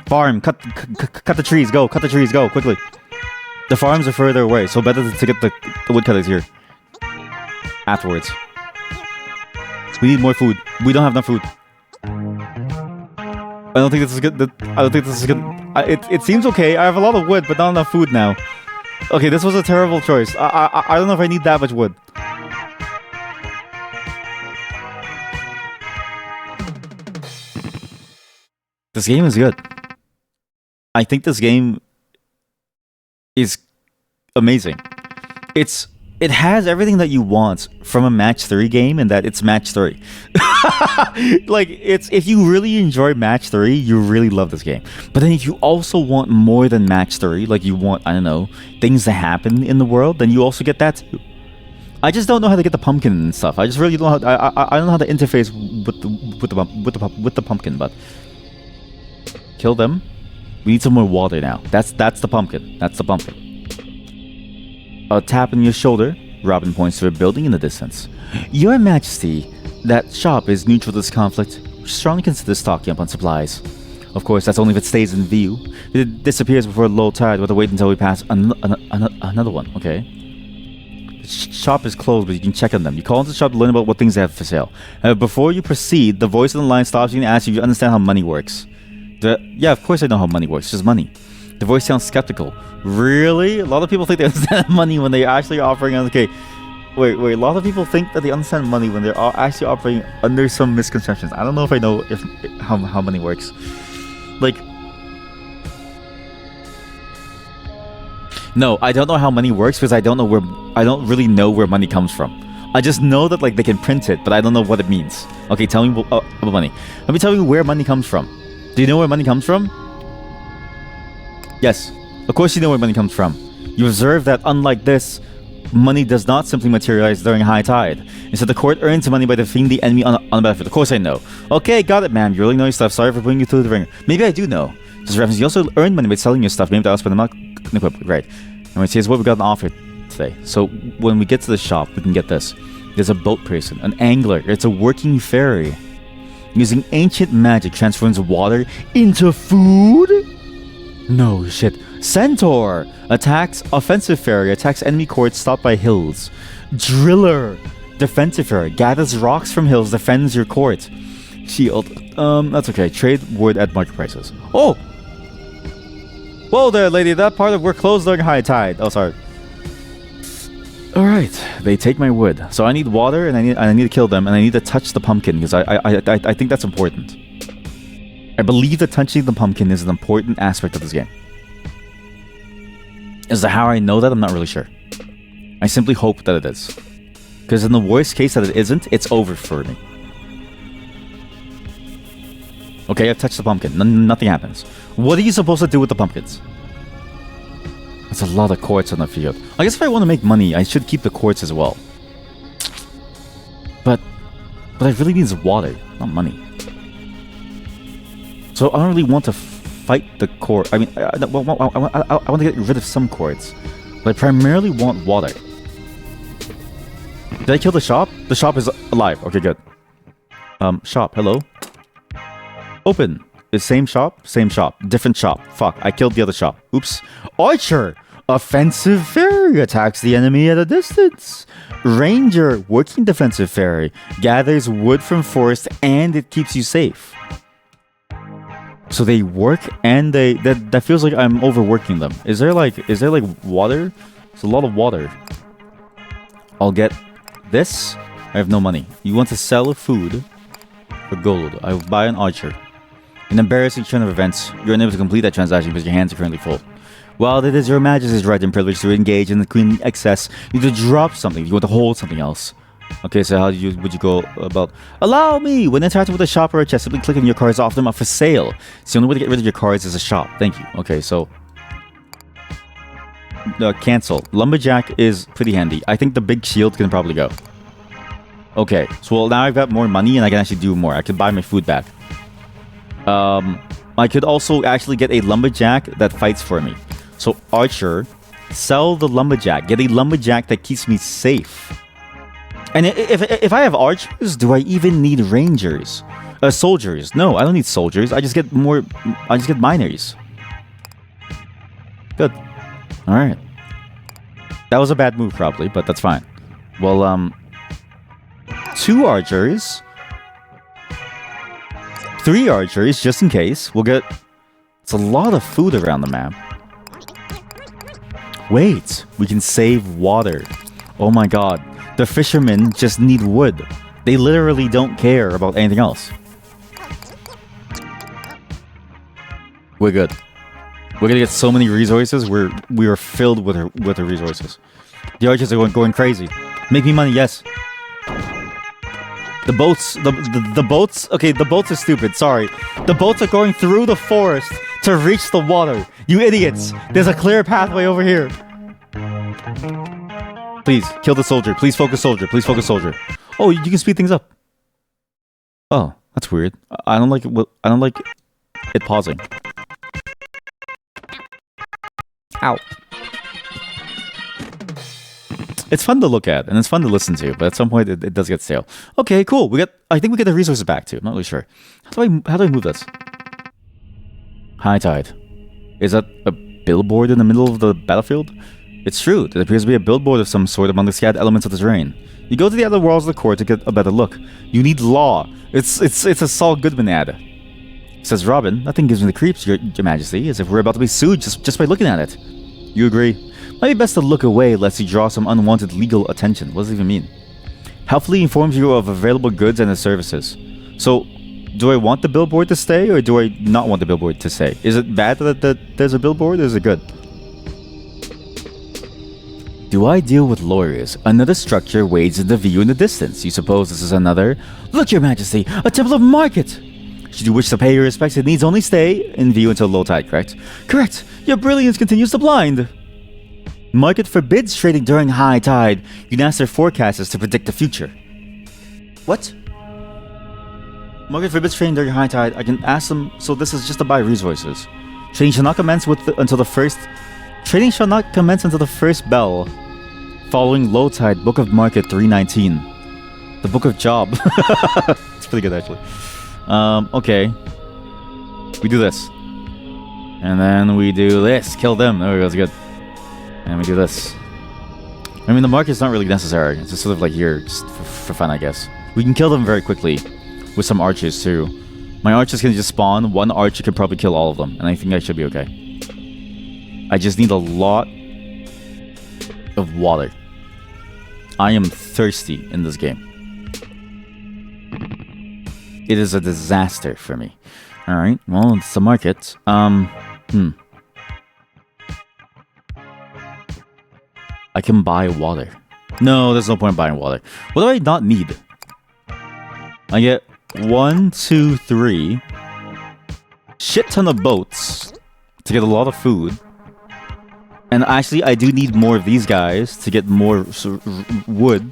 Farm. Cut the trees. Go. Cut the trees. Go. Quickly. The farms are further away, so better to get the woodcutters here. Afterwards. We need more food. We don't have enough food. I don't think this is good. I don't think this is good. It seems okay. I have a lot of wood, but not enough food now. Okay, this was a terrible choice. I don't know if I need that much wood. This game is good. I think this game is amazing. It has everything that you want from a match 3 game, and that it's match 3. Like, if you really enjoy match 3, you really love this game. But then if you also want more than match 3, like you want, I don't know, things to happen in the world, then you also get that too. I just don't know how to get the pumpkin and stuff. I just really don't know how I don't know how to interface with the pumpkin, but kill them. We need some more water now. That's the pumpkin. That's the pumpkin. A tap on your shoulder. Robin points to a building in the distance. Your Majesty, that shop is neutral to this conflict. Strongly consider stocking up on supplies. Of course, that's only if it stays in view. If it disappears before low tide, we'll have to wait until we pass another one, okay? The shop is closed, but you can check on them. You call into the shop to learn about what things they have for sale. Before you proceed, the voice on the line stops you and asks you if you understand how money works. Yeah, of course I know how money works. It's just money. The voice sounds skeptical. Really? A lot of people think they understand money when they're actually operating on... Okay, wait. A lot of people think that they understand money when they're actually operating under some misconceptions. I don't know if I know how money works. Like... No, I don't know how money works because I don't really know where money comes from. I just know that, like, they can print it, but I don't know what it means. Okay, tell me about money. Let me tell you where money comes from. Do you know where money comes from? Yes, of course you know where money comes from. You observe that unlike this, money does not simply materialize during high tide. Instead, the court earns money by defeating the enemy on the battlefield. Of course I know. Okay, got it, ma'am. You really know your stuff. Sorry for putting you through the ringer. Maybe I do know. Just reference, you also earn money by selling your stuff. Maybe that'll spend them out. Right. Anyways, here's what we got on offer today. So when we get to the shop, we can get this. There's a boat person, an angler. It's a working ferry. Using ancient magic transforms water into food? No shit. Centaur attacks offensive ferry, attacks enemy court stopped by hills. Driller, defensive ferry, gathers rocks from hills, defends your court. Shield, that's okay. Trade wood at market prices. Oh! Whoa there, lady, that part of we're closed during high tide. Oh, sorry. Alright, they take my wood. So I need water, and I need to kill them, and I need to touch the pumpkin, because I think that's important. I believe that touching the pumpkin is an important aspect of this game. As to how I know that, I'm not really sure. I simply hope that it is. Because in the worst case that it isn't, it's over for me. Okay, I've touched the pumpkin. Nothing happens. What are you supposed to do with the pumpkins? That's a lot of quartz on the field. I guess if I want to make money, I should keep the quartz as well. But I really need water, not money. So I don't really want to fight the core. I mean, I want to get rid of some quartz. But I primarily want water. Did I kill the shop? The shop is alive. Okay, good. Shop, hello? Open. The same shop? Same shop. Different shop. Fuck, I killed the other shop. Oops. Archer! Offensive fairy attacks the enemy at a distance. Ranger, working defensive fairy, gathers wood from forest and it keeps you safe. So they work and that feels like I'm overworking them. Is there like water? It's a lot of water. I'll get this. I have no money. You want to sell food for gold. I will buy an archer. An embarrassing turn of events. You're unable to complete that transaction because your hands are currently full. While it is your majesty's right and privilege to engage in the queen excess, you need to drop something. You want to hold something else. Okay, so how would you go about... Allow me! When interacting with a shop or a chest, simply click on your cards, offer them up for sale. It's the only way to get rid of your cards is a shop. Thank you. Okay, so... cancel. Lumberjack is pretty handy. I think the big shield can probably go. Okay, so now I've got more money and I can actually do more. I can buy my food back. I could also actually get a lumberjack that fights for me. So archer, sell the lumberjack. Get a lumberjack that keeps me safe. And if I have archers, do I even need rangers? Soldiers? No, I don't need soldiers. I just get more. I just get miners. Good. All right. That was a bad move, probably, but that's fine. Well, 2 archers, 3 archers, just in case. We'll get. It's a lot of food around the map. Wait, we can save water. Oh my god. The fishermen just need wood. They literally don't care about anything else. We're good. We're gonna get so many resources. We are filled with the resources. The archers are going crazy. Make me money, yes. The boats, the boats. Okay, the boats are stupid. Sorry, the boats are going through the forest to reach the water. You idiots! There's a clear pathway over here. Please kill the soldier. Please focus soldier. Please focus soldier. Oh, you can speed things up. Oh, that's weird. I don't like it. I don't like it pausing. Ow. It's fun to look at and it's fun to listen to, but at some point it does get stale. Okay, cool. I think we get the resources back too. I'm not really sure. How do I move this? High tide. Is that a billboard in the middle of the battlefield? It's true. There appears to be a billboard of some sort among the scattered elements of the terrain. You go to the other walls of the court to get a better look. You need law. It's a Saul Goodman ad. Says Robin, nothing gives me the creeps, your majesty, as if we're about to be sued just by looking at it. You agree? Might be best to look away lest you draw some unwanted legal attention. What does it even mean? Helpfully informs you of available goods and services. So, do I want the billboard to stay or do I not want the billboard to stay? Is it bad that there's a billboard or is it good? Do I deal with lawyers? Another structure wades into view in the distance. You suppose this is another? Look, your majesty, a temple of market! Should you wish to pay your respects, it needs only stay in view until low tide, correct? Correct! Your brilliance continues to blind! Market forbids trading during high tide. You can ask their forecasters to predict the future. What? Market forbids trading during high tide. I can ask them, so this is just to buy resources. Trading shall not commence until the first... Trading shall not commence until the first bell following low tide. Book of Market 319. The Book of Job. It's pretty good, actually. Okay. We do this. And then we do this. Kill them. There we go. It's good. And we do this. I mean, the market's not really necessary. It's just sort of like here, just for fun, I guess. We can kill them very quickly with some archers, too. My archers can just spawn. One archer can probably kill all of them. And I think I should be okay. I just need a lot of water. I am thirsty in this game. It is a disaster for me. Alright, well, it's the market. I can buy water. No, there's no point in buying water. What do I not need? I get 1, 2, 3. Shit ton of boats to get a lot of food. And actually, I do need more of these guys to get more wood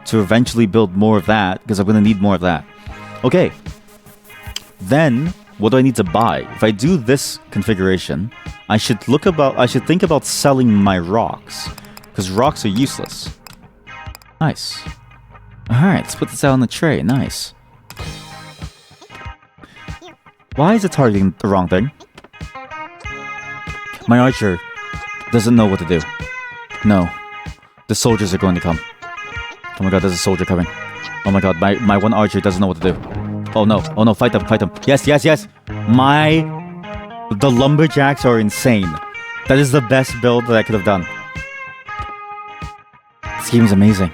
to eventually build more of that, because I'm going to need more of that. Okay. Then, what do I need to buy? If I do this configuration, I should think about selling my rocks, because rocks are useless. Nice. Alright, let's put this out on the tray. Nice. Why is it targeting the wrong thing? My archer doesn't know what to do. No. The soldiers are going to come. Oh my god, there's a soldier coming. Oh my god, my one archer doesn't know what to do. Oh no, fight them, fight them. Yes. The lumberjacks are insane. That is the best build that I could have done. This game is amazing.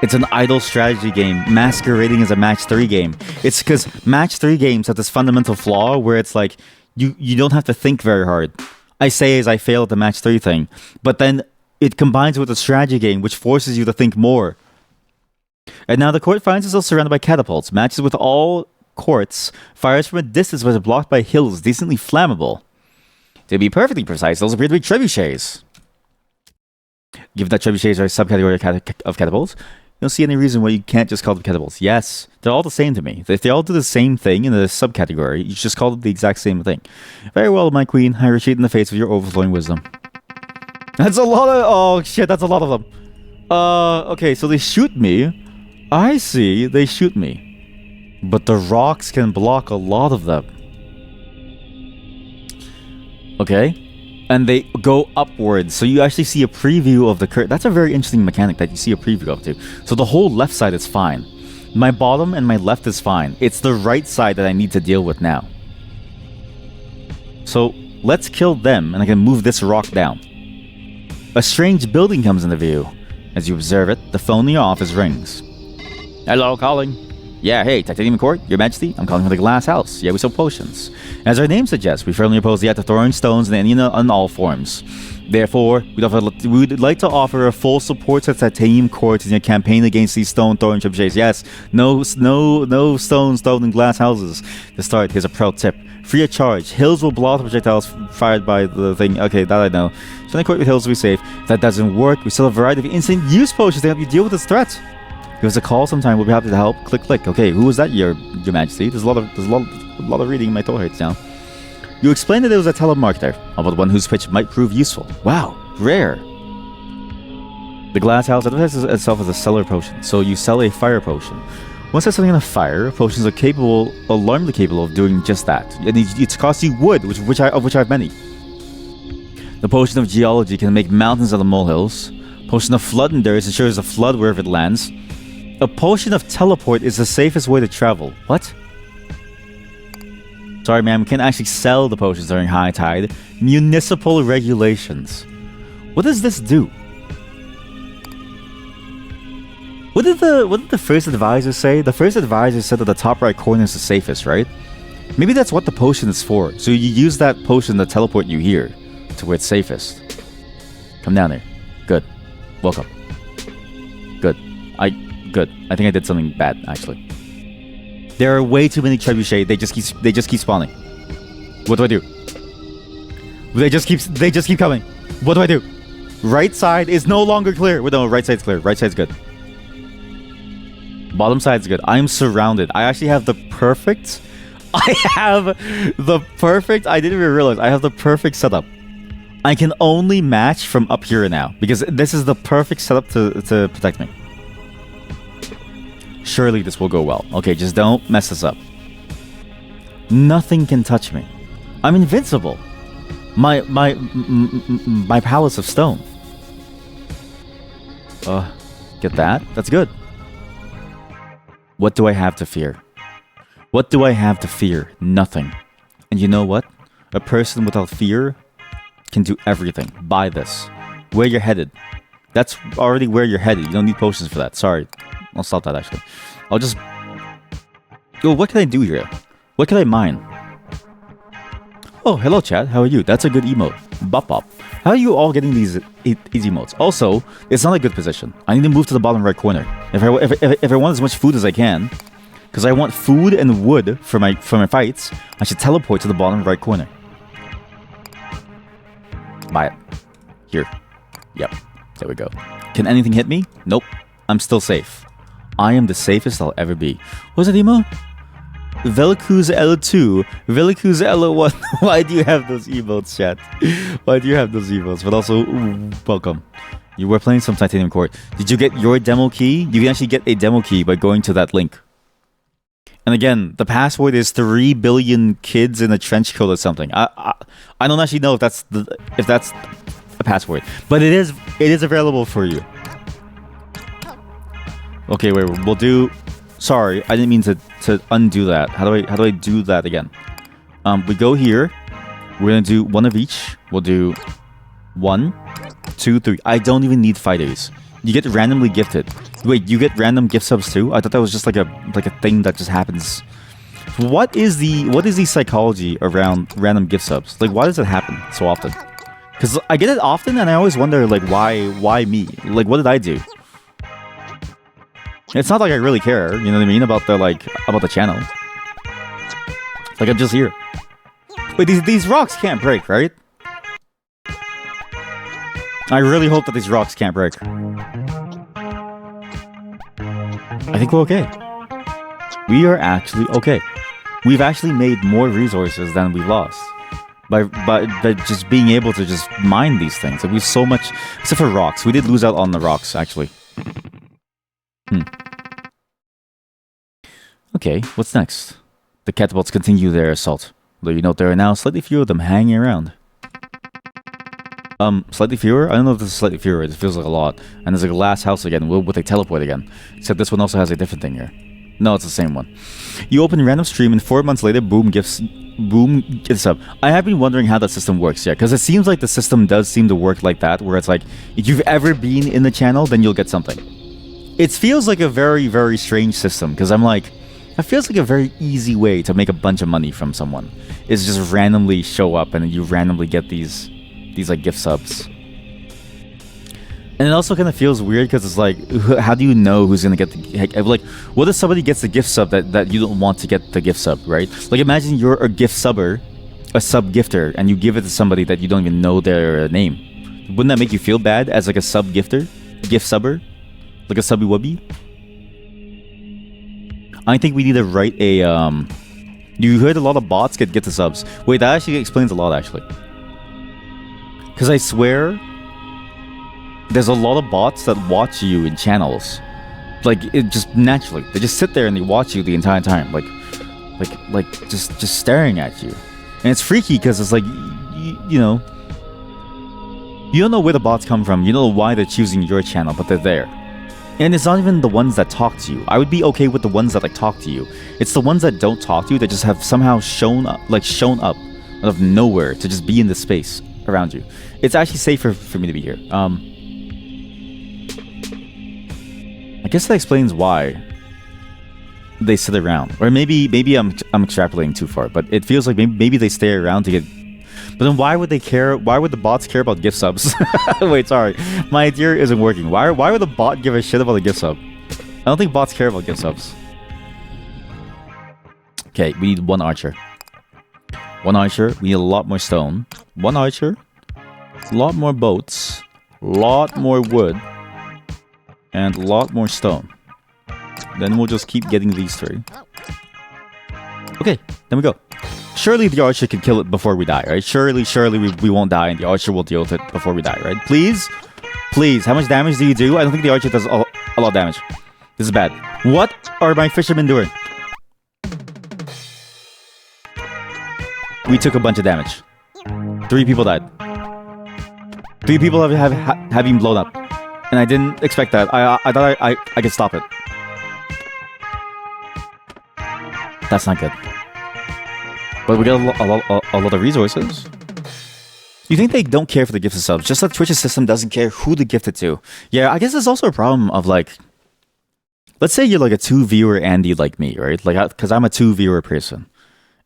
It's an idle strategy game masquerading as a match-3 game. It's because match-3 games have this fundamental flaw where it's like, you don't have to think very hard. I say as I fail at the match-3 thing, but then it combines with a strategy game which forces you to think more. And now the court finds itself surrounded by catapults. Matches with all courts. Fires from a distance but are blocked by hills decently flammable. To be perfectly precise, those appear to be trebuchets. Given that trebuchets are a subcategory of catapults, don't see any reason why you can't just call them kettlebells. Yes, they're all the same to me. If they all do the same thing in the subcategory, you just call them the exact same thing. Very well, my queen. I retreat in the face of your overflowing wisdom. That's a lot of... Oh, shit, that's a lot of them. Okay, so they shoot me. I see, they shoot me. But the rocks can block a lot of them. Okay. And they go upwards, so you actually see a preview of the curve. That's a very interesting mechanic that you see a preview of too. So the whole left side is fine. My bottom and my left is fine. It's the right side that I need to deal with now. So let's kill them, and I can move this rock down. A strange building comes into view. As you observe it, the phone in your office rings. Hello, calling. Yeah, hey, Titanium Court, Your Majesty, I'm calling from the Glass House. Yeah, we sell potions. As our name suggests, we firmly oppose the act of throwing stones in any and all forms. Therefore, we'd like to offer a full support to Titanium Court in your campaign against these stone throwing tribunes. Yes, no stones thrown in glass houses. To start, here's a pro tip. Free of charge. Hills will block the projectiles fired by the thing. Okay, that I know. Titanium Court with hills will be safe. If that doesn't work, we still have a variety of instant use potions to help you deal with this threat. Give us a call sometime. We'll be happy to help. Click, click. Okay, who is that, Your Majesty? There's a lot of reading in my throat hurts now. You explained that it was a telemarketer, about one whose pitch might prove useful. Wow, rare. The Glass House advertises itself as a seller potion, so you sell a fire potion. Once there's something in a fire, potions are alarmingly capable of doing just that. And it costs you wood, of which I have many. The potion of geology can make mountains out of molehills. Potion of flood endurance ensures a flood wherever it lands. A potion of teleport is the safest way to travel. What? Sorry, ma'am. We can't actually sell the potions during high tide. Municipal regulations. What does this do? What did the first advisor say? The first advisor said that the top right corner is the safest, right? Maybe that's what the potion is for. So you use that potion to teleport you here to where it's safest. Come down here. Good. Welcome. Good. Good. I think I did something bad, actually. There are way too many trebuchet. They just keep spawning. What do I do? They just keep coming. What do I do? Right side is no longer clear. No, right side's clear. Right side's good. Bottom side's good. I'm surrounded. I actually have the perfect... I didn't even realize. I have the perfect setup. I can only match from up here now, because this is the perfect setup to protect me. Surely this will go well. Okay, just don't mess this up. Nothing can touch me. I'm invincible. My palace of stone. Get that? That's good. What do I have to fear? What do I have to fear? Nothing. And you know what? A person without fear can do everything. Buy this. Where you're headed. That's already where you're headed. You don't need potions for that. Sorry. I'll stop that, actually. I'll just... Yo, what can I do here? What can I mine? Oh, hello, chat. How are you? That's a good emote. Bop bop. How are you all getting these easy emotes? Also, it's not a good position. I need to move to the bottom right corner. If I want as much food as I can, because I want food and wood for my fights, I should teleport to the bottom right corner. Buy it. Here. Yep. There we go. Can anything hit me? Nope. I'm still safe. I am the safest I'll ever be. What's that emo? Velicuz L2, Velicuz L1. Why do you have those emotes, chat? Why do you have those emotes? But also, welcome. You were playing some Titanium Court. Did you get your demo key? You can actually get a demo key by going to that link. And again, the password is 3 billion kids in a trench coat or something. I don't actually know if that's a password, but it is available for you. Okay, wait, we'll do... Sorry, I didn't mean to undo that. How do I do that again? We go here. We're gonna do one of each. We'll do 1, 2, 3. I don't even need fighters. You get randomly gifted. Wait, you get random gift subs too? I thought that was just like a thing that just happens. What is the psychology around random gift subs? Like, why does it happen so often? Because I get it often, and I always wonder, like, why me? Like, what did I do? It's not like I really care, you know what I mean, about the channel. Like, I'm just here. Wait, these rocks can't break, right? I really hope that these rocks can't break. I think we're okay. We are actually okay. We've actually made more resources than we've lost by just being able to just mine these things. Like we've so much, except for rocks. We did lose out on the rocks actually. Hmm. Okay, what's next? The catapults continue their assault. Though you note there are now slightly fewer of them hanging around. Slightly fewer? I don't know if this is slightly fewer. It feels like a lot. And there's like a glass house again. Will they teleport again? Except this one also has a different thing here. No, it's the same one. You open random stream and 4 months later, boom gifts up. I have been wondering how that system works, yeah, because it seems like the system does seem to work like that, where it's like, if you've ever been in the channel, then you'll get something. It feels like a very, very strange system, because I'm like, it feels like a very easy way to make a bunch of money from someone. Is just randomly show up and you randomly get these like gift subs. And it also kind of feels weird because it's like, how do you know who's gonna get the like? What if somebody gets the gift sub that you don't want to get the gift sub, right? Like imagine you're a gift subber, a sub gifter, and you give it to somebody that you don't even know their name. Wouldn't that make you feel bad as like a sub gifter, gift subber, like a subby wubby? I think we need to write a You heard a lot of bots get gifted subs. Wait, that actually explains a lot actually. Because I swear, there's a lot of bots that watch you in channels. Like, it just naturally. They just sit there and they watch you the entire time. Like just staring at you. And it's freaky because it's like, you know, you don't know where the bots come from. You don't know why they're choosing your channel, but they're there. And it's not even the ones that talk to you. I would be okay with the ones that like talk to you. It's the ones that don't talk to you that just have somehow shown up out of nowhere to just be in the space around you. It's actually safer for me to be here. I guess that explains why they sit around. Or maybe I'm extrapolating too far, but it feels like maybe they stay around to get. But then why would they care? Why would the bots care about gift subs? Wait, sorry, my idea isn't working. Why would the bot give a shit about a gift sub? I don't think bots care about gift subs. Okay, we need one archer. One archer. We need a lot more stone. One archer. A lot more boats. A lot more wood. And a lot more stone. Then we'll just keep getting these three. Okay, then we go. Surely the archer can kill it before we die, right? Surely we won't die and the archer will deal with it before we die, right? Please? Please, how much damage do you do? I don't think the archer does a lot of damage. This is bad. What are my fishermen doing? We took a bunch of damage. 3 people died. 3 people have been blown up. And I didn't expect that. I thought I could stop it. That's not good. But we got a lot of resources. You think they don't care for the gifted subs? Just like Twitch's system doesn't care who to gift it to. Yeah, I guess there's also a problem of like, let's say you're like a 2-viewer Andy like me, right? Like, because I'm a 2-viewer person,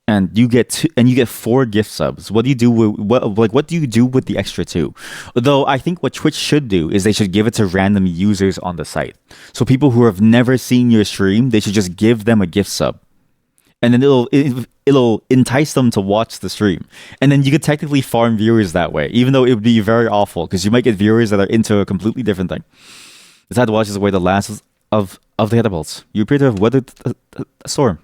and you get 4 gift subs. What do you do with what do you do with the extra 2? Though I think what Twitch should do is they should give it to random users on the site. So people who have never seen your stream, they should just give them a gift sub. And then it'll entice them to watch the stream. And then you could technically farm viewers that way, even though it would be very awful, because you might get viewers that are into a completely different thing. Decide to watch is away the last of the catapults. You appear to have weathered a storm.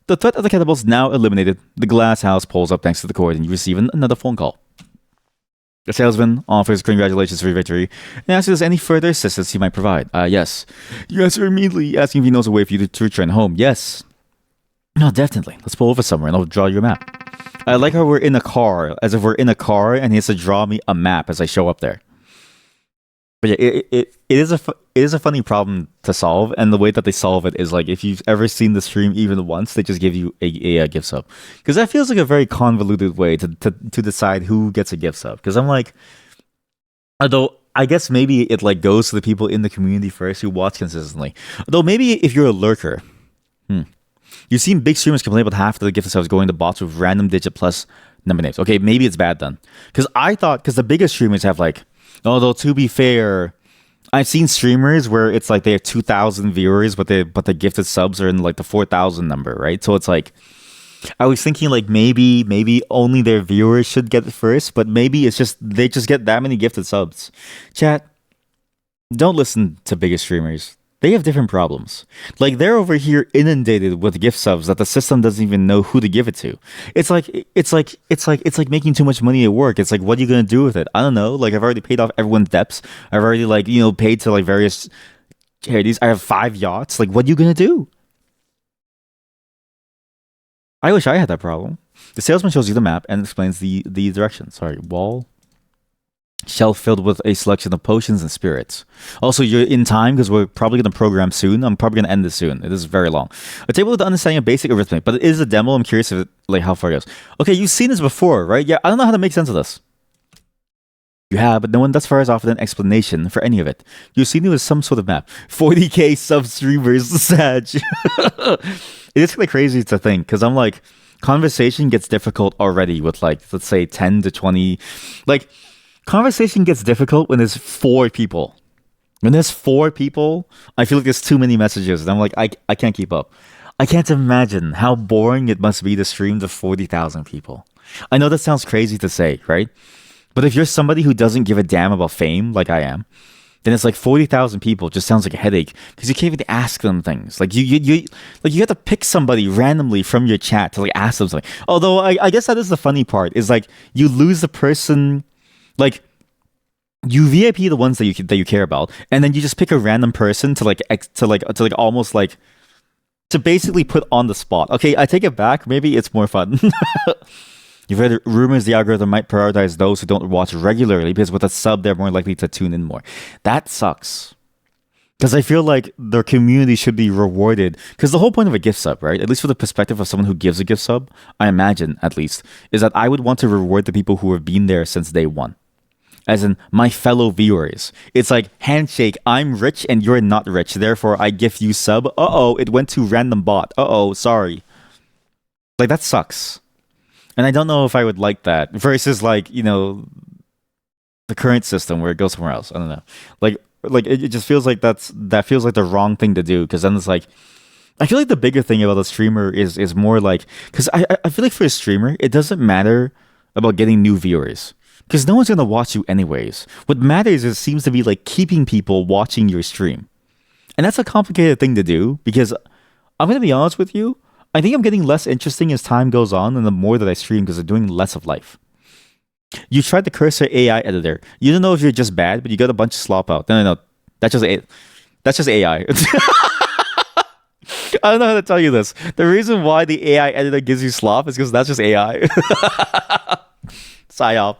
The threat of the catapults now eliminated. The glass house pulls up next to the cord, and you receive another phone call. The salesman offers congratulations for your victory and asks if there's any further assistance he might provide. Yes. You answer immediately, asking if he knows a way for you to return home. Yes. No, definitely. Let's pull over somewhere and I'll draw you a map. I like how we're in a car, as if we're in a car and he has to draw me a map as I show up there. But yeah, it is a funny problem to solve, and the way that they solve it is like, if you've ever seen the stream even once, they just give you a gift sub. Because that feels like a very convoluted way to decide who gets a gift sub. Because I'm like, although I guess maybe it like goes to the people in the community first who watch consistently. Though maybe if you're a lurker, you've seen big streamers complain about half of the gift subs going to bots with random digit plus number names. Okay, maybe it's bad then. Because the biggest streamers have like, although to be fair, I've seen streamers where it's like they have 2,000 viewers, but the gifted subs are in like the 4,000 number, right? So it's like, I was thinking like maybe only their viewers should get it first, but maybe it's just they just get that many gifted subs. Chat, don't listen to bigger streamers. They have different problems. Like they're over here inundated with gift subs that the system doesn't even know who to give it to. It's like making too much money at work. It's like, what are you gonna do with it? I don't know. Like I've already paid off everyone's debts. I've already like paid to like various charities. I have 5 yachts. Like, what are you gonna do? I wish I had that problem. The salesman shows you the map and explains the direction. Sorry, wall shelf filled with a selection of potions and spirits. Also, you're in time because we're probably going to program soon. I'm probably going to end this soon. It is very long. A table with understanding of basic arithmetic, but it is a demo. I'm curious if it, like how far it goes. Okay, you've seen this before, right? Yeah, I don't know how to make sense of this. You have, but no one thus far has offered an explanation for any of it. You've seen it as some sort of map. 40k sub streamers, Sag. It is kind of crazy to think because I'm like, conversation gets difficult already with like, let's say 10 to 20. Like, conversation gets difficult when there's 4 people. When there's 4 people, I feel like there's too many messages. And I'm like, I can't keep up. I can't imagine how boring it must be to stream to 40,000 people. I know that sounds crazy to say, right? But if you're somebody who doesn't give a damn about fame, like I am, then it's like 40,000 people just sounds like a headache because you can't even ask them things. Like you have to pick somebody randomly from your chat to like ask them something. Although I guess that is the funny part is like you lose the person. Like you VIP the ones that you care about, and then you just pick a random person to almost like to basically put on the spot. Okay, I take it back. Maybe it's more fun. You've heard rumors the algorithm might prioritize those who don't watch regularly because with a sub they're more likely to tune in more. That sucks. Because I feel like their community should be rewarded. Because the whole point of a gift sub, right? At least for the perspective of someone who gives a gift sub, I imagine at least, is that I would want to reward the people who have been there since day one. As in my fellow viewers. It's like handshake, I'm rich and you're not rich, therefore I gift you sub. Uh-oh, it went to random bot. Uh-oh, sorry. Like that sucks. And I don't know if I would like that versus like, the current system where it goes somewhere else. I don't know. Like it just feels like that feels like the wrong thing to do because then it's like I feel like the bigger thing about a streamer is more like because I feel like for a streamer it doesn't matter about getting new viewers. Because no one's going to watch you anyways. What matters is it seems to be like keeping people watching your stream. And that's a complicated thing to do because I'm going to be honest with you. I think I'm getting less interesting as time goes on and the more that I stream because I'm doing less of life. You tried the cursor AI editor. You don't know if you're just bad, but you got a bunch of slop out. No. That's just AI. I don't know how to tell you this. The reason why the AI editor gives you slop is because that's just AI. Psyop.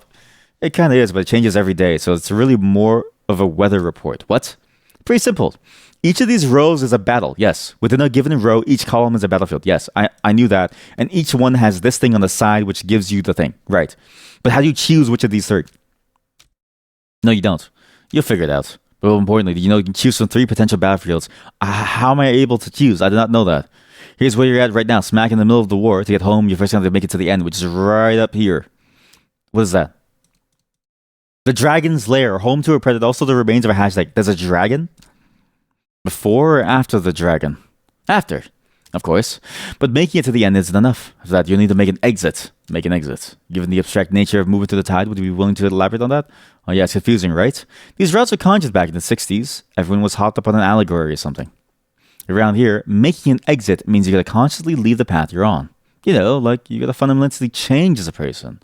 It kind of is, but it changes every day. So it's really more of a weather report. What? Pretty simple. Each of these rows is a battle. Yes. Within a given row, each column is a battlefield. Yes, I knew that. And each one has this thing on the side, which gives you the thing. Right. But how do you choose which of these 3? No, you don't. You'll figure it out. But more importantly, you can choose from 3 potential battlefields. How am I able to choose? I did not know that. Here's where you're at right now, smack in the middle of the war. To get home, you first have to make it to the end, which is right up here. What is that? The Dragon's Lair, home to a predator, also the remains of a hashtag. There's a dragon? Before or after the dragon? After, of course. But making it to the end isn't enough. For that, you'll need to make an exit. Make an exit. Given the abstract nature of moving to the tide, would you be willing to elaborate on that? Oh yeah, it's confusing, right? These routes were conjured back in the 60s. Everyone was hopped up on an allegory or something. Around here, making an exit means you gotta consciously leave the path you're on. Like you gotta fundamentally change as a person.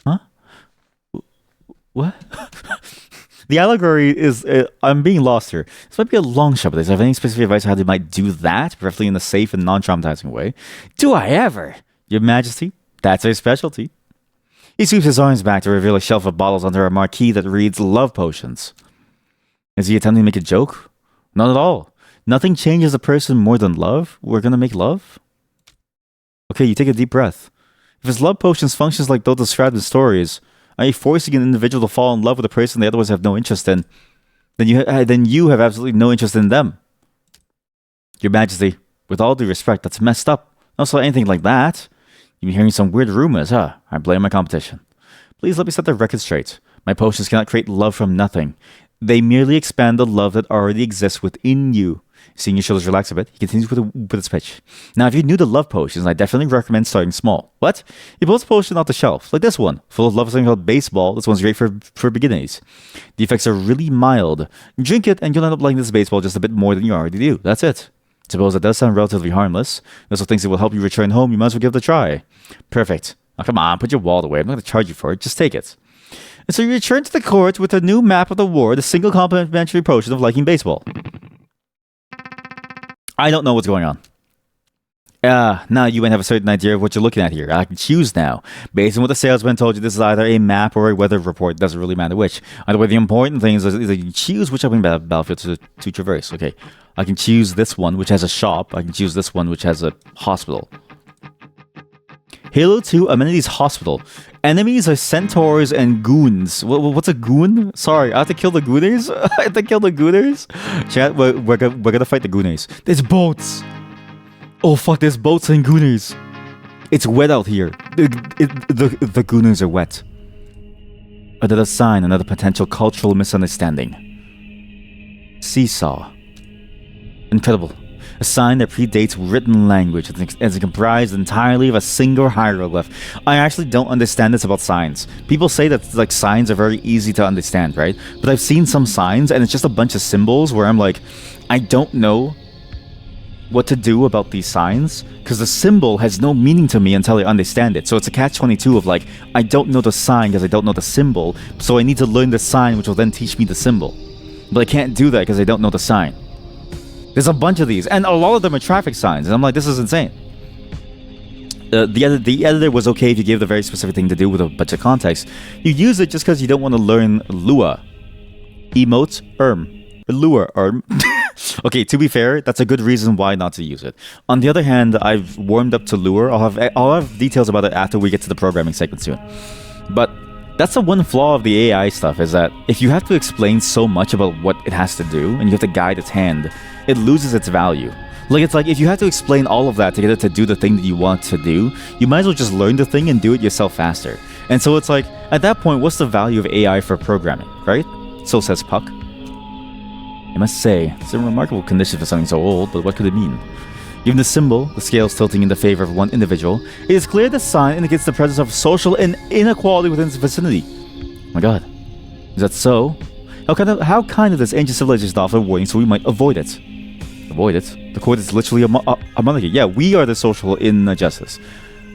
Huh? What? The allegory is... I'm being lost here. This might be a long shot, but do you have any specific advice on how they might do that, preferably in a safe and non-traumatizing way? Do I ever? Your Majesty, that's our specialty. He sweeps his arms back to reveal a shelf of bottles under a marquee that reads Love Potions. Is he attempting to make a joke? Not at all. Nothing changes a person more than love. We're gonna make love? Okay, you take a deep breath. If his love potions functions like those described in stories, i.e. forcing an individual to fall in love with a person they otherwise have no interest in, then you have absolutely no interest in them. Your Majesty, with all due respect, that's messed up. Not so anything like that. You've been hearing some weird rumors, huh? I blame my competition. Please let me set the record straight. My potions cannot create love from nothing. They merely expand the love that already exists within you. Seeing his shoulders relax a bit, he continues with his pitch. Now, if you're new to love potions, I definitely recommend starting small. What? He pulls a potion off the shelf, like this one, full of love something called baseball. This one's great for beginners. The effects are really mild. Drink it, and you'll end up liking this baseball just a bit more than you already do. That's it. Suppose it does sound relatively harmless. He also thinks it will help you return home. You might as well give it a try. Perfect. Now, come on, put your wallet away. I'm not going to charge you for it. Just take it. And so you return to the court with a new map of the ward, a single complimentary potion of liking baseball. I don't know what's going on. Now you might have a certain idea of what you're looking at here. I can choose now. Based on what the salesman told you, this is either a map or a weather report. It doesn't really matter which. Either way, the important thing is that you can choose which open battlefield to traverse. Okay, I can choose this one, which has a shop. I can choose this one, which has a hospital. Halo 2 Amenities Hospital. Enemies are centaurs and goons. What's a goon? Sorry, I have to kill the gooners? I have to kill the gooners? Chat, we're gonna fight the gooners. There's boats! Oh fuck, there's boats and gooners! It's wet out here. The gooners are wet. Another sign, another potential cultural misunderstanding. Seesaw. Incredible. A sign that predates written language as it comprised entirely of a single hieroglyph. I actually don't understand this about signs. People say that like signs are very easy to understand, right? But I've seen some signs and it's just a bunch of symbols where I'm like, I don't know what to do about these signs because the symbol has no meaning to me until I understand it. So it's a catch-22 of like, I don't know the sign because I don't know the symbol, so I need to learn the sign which will then teach me the symbol. But I can't do that because I don't know the sign. There's a bunch of these, and a lot of them are traffic signs, and I'm like, this is insane. The editor was okay if you gave the very specific thing to do with a bunch of context. You use it just because you don't want to learn Lua. Emote, Lure, Okay, to be fair, that's a good reason why not to use it. On the other hand, I've warmed up to Lure. I'll have details about it after we get to the programming segment soon. But that's the one flaw of the AI stuff, is that if you have to explain so much about what it has to do, and you have to guide its hand, it loses its value. Like, it's like, if you have to explain all of that to get it to do the thing that you want to do, you might as well just learn the thing and do it yourself faster. And so it's like, at that point, what's the value of AI for programming, right? So says Puck. I must say, it's a remarkable condition for something so old, but what could it mean? Given the symbol, the scales tilting in the favor of one individual, it is clear the sign indicates the presence of social inequality within its vicinity. Oh my god. Is that so? How kind of this ancient civilization to offer warning so we might avoid it? Avoid it? The court is literally a monarchy. Yeah, we are the social injustice.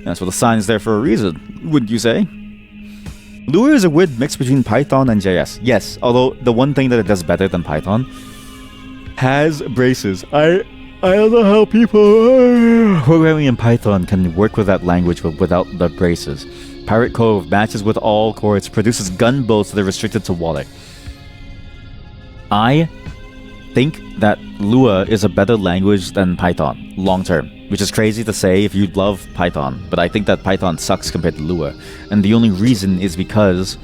That's what the sign is there for a reason, wouldn't you say? Lua is a weird mix between Python and JS. Yes, although the one thing that it does better than Python has braces. I don't know how people programming in Python can work with that language but without the braces. Pirate Cove matches with all courts, produces gunboats that are restricted to water. I think that Lua is a better language than Python, long term. Which is crazy to say if you love Python, but I think that Python sucks compared to Lua. And the only reason is because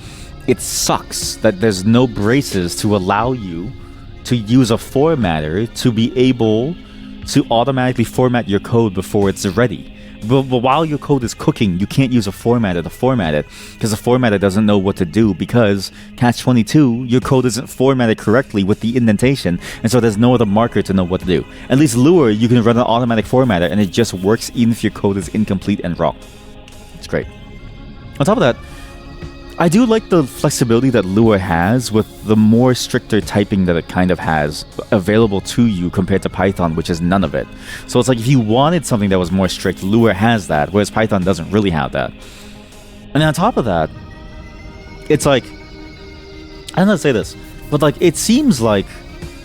it sucks that there's no braces to allow you to use a formatter to be able to automatically format your code before it's ready. But while your code is cooking, you can't use a formatter to format it because the formatter doesn't know what to do because catch-22, your code isn't formatted correctly with the indentation, and so there's no other marker to know what to do. At least Lua, you can run an automatic formatter and it just works even if your code is incomplete and wrong. It's great. On top of that, I do like the flexibility that Lua has with the more stricter typing that it kind of has available to you compared to Python, which is none of it. So it's like if you wanted something that was more strict, Lua has that, whereas Python doesn't really have that. And on top of that, it's like, I don't know how to say this, but like it seems like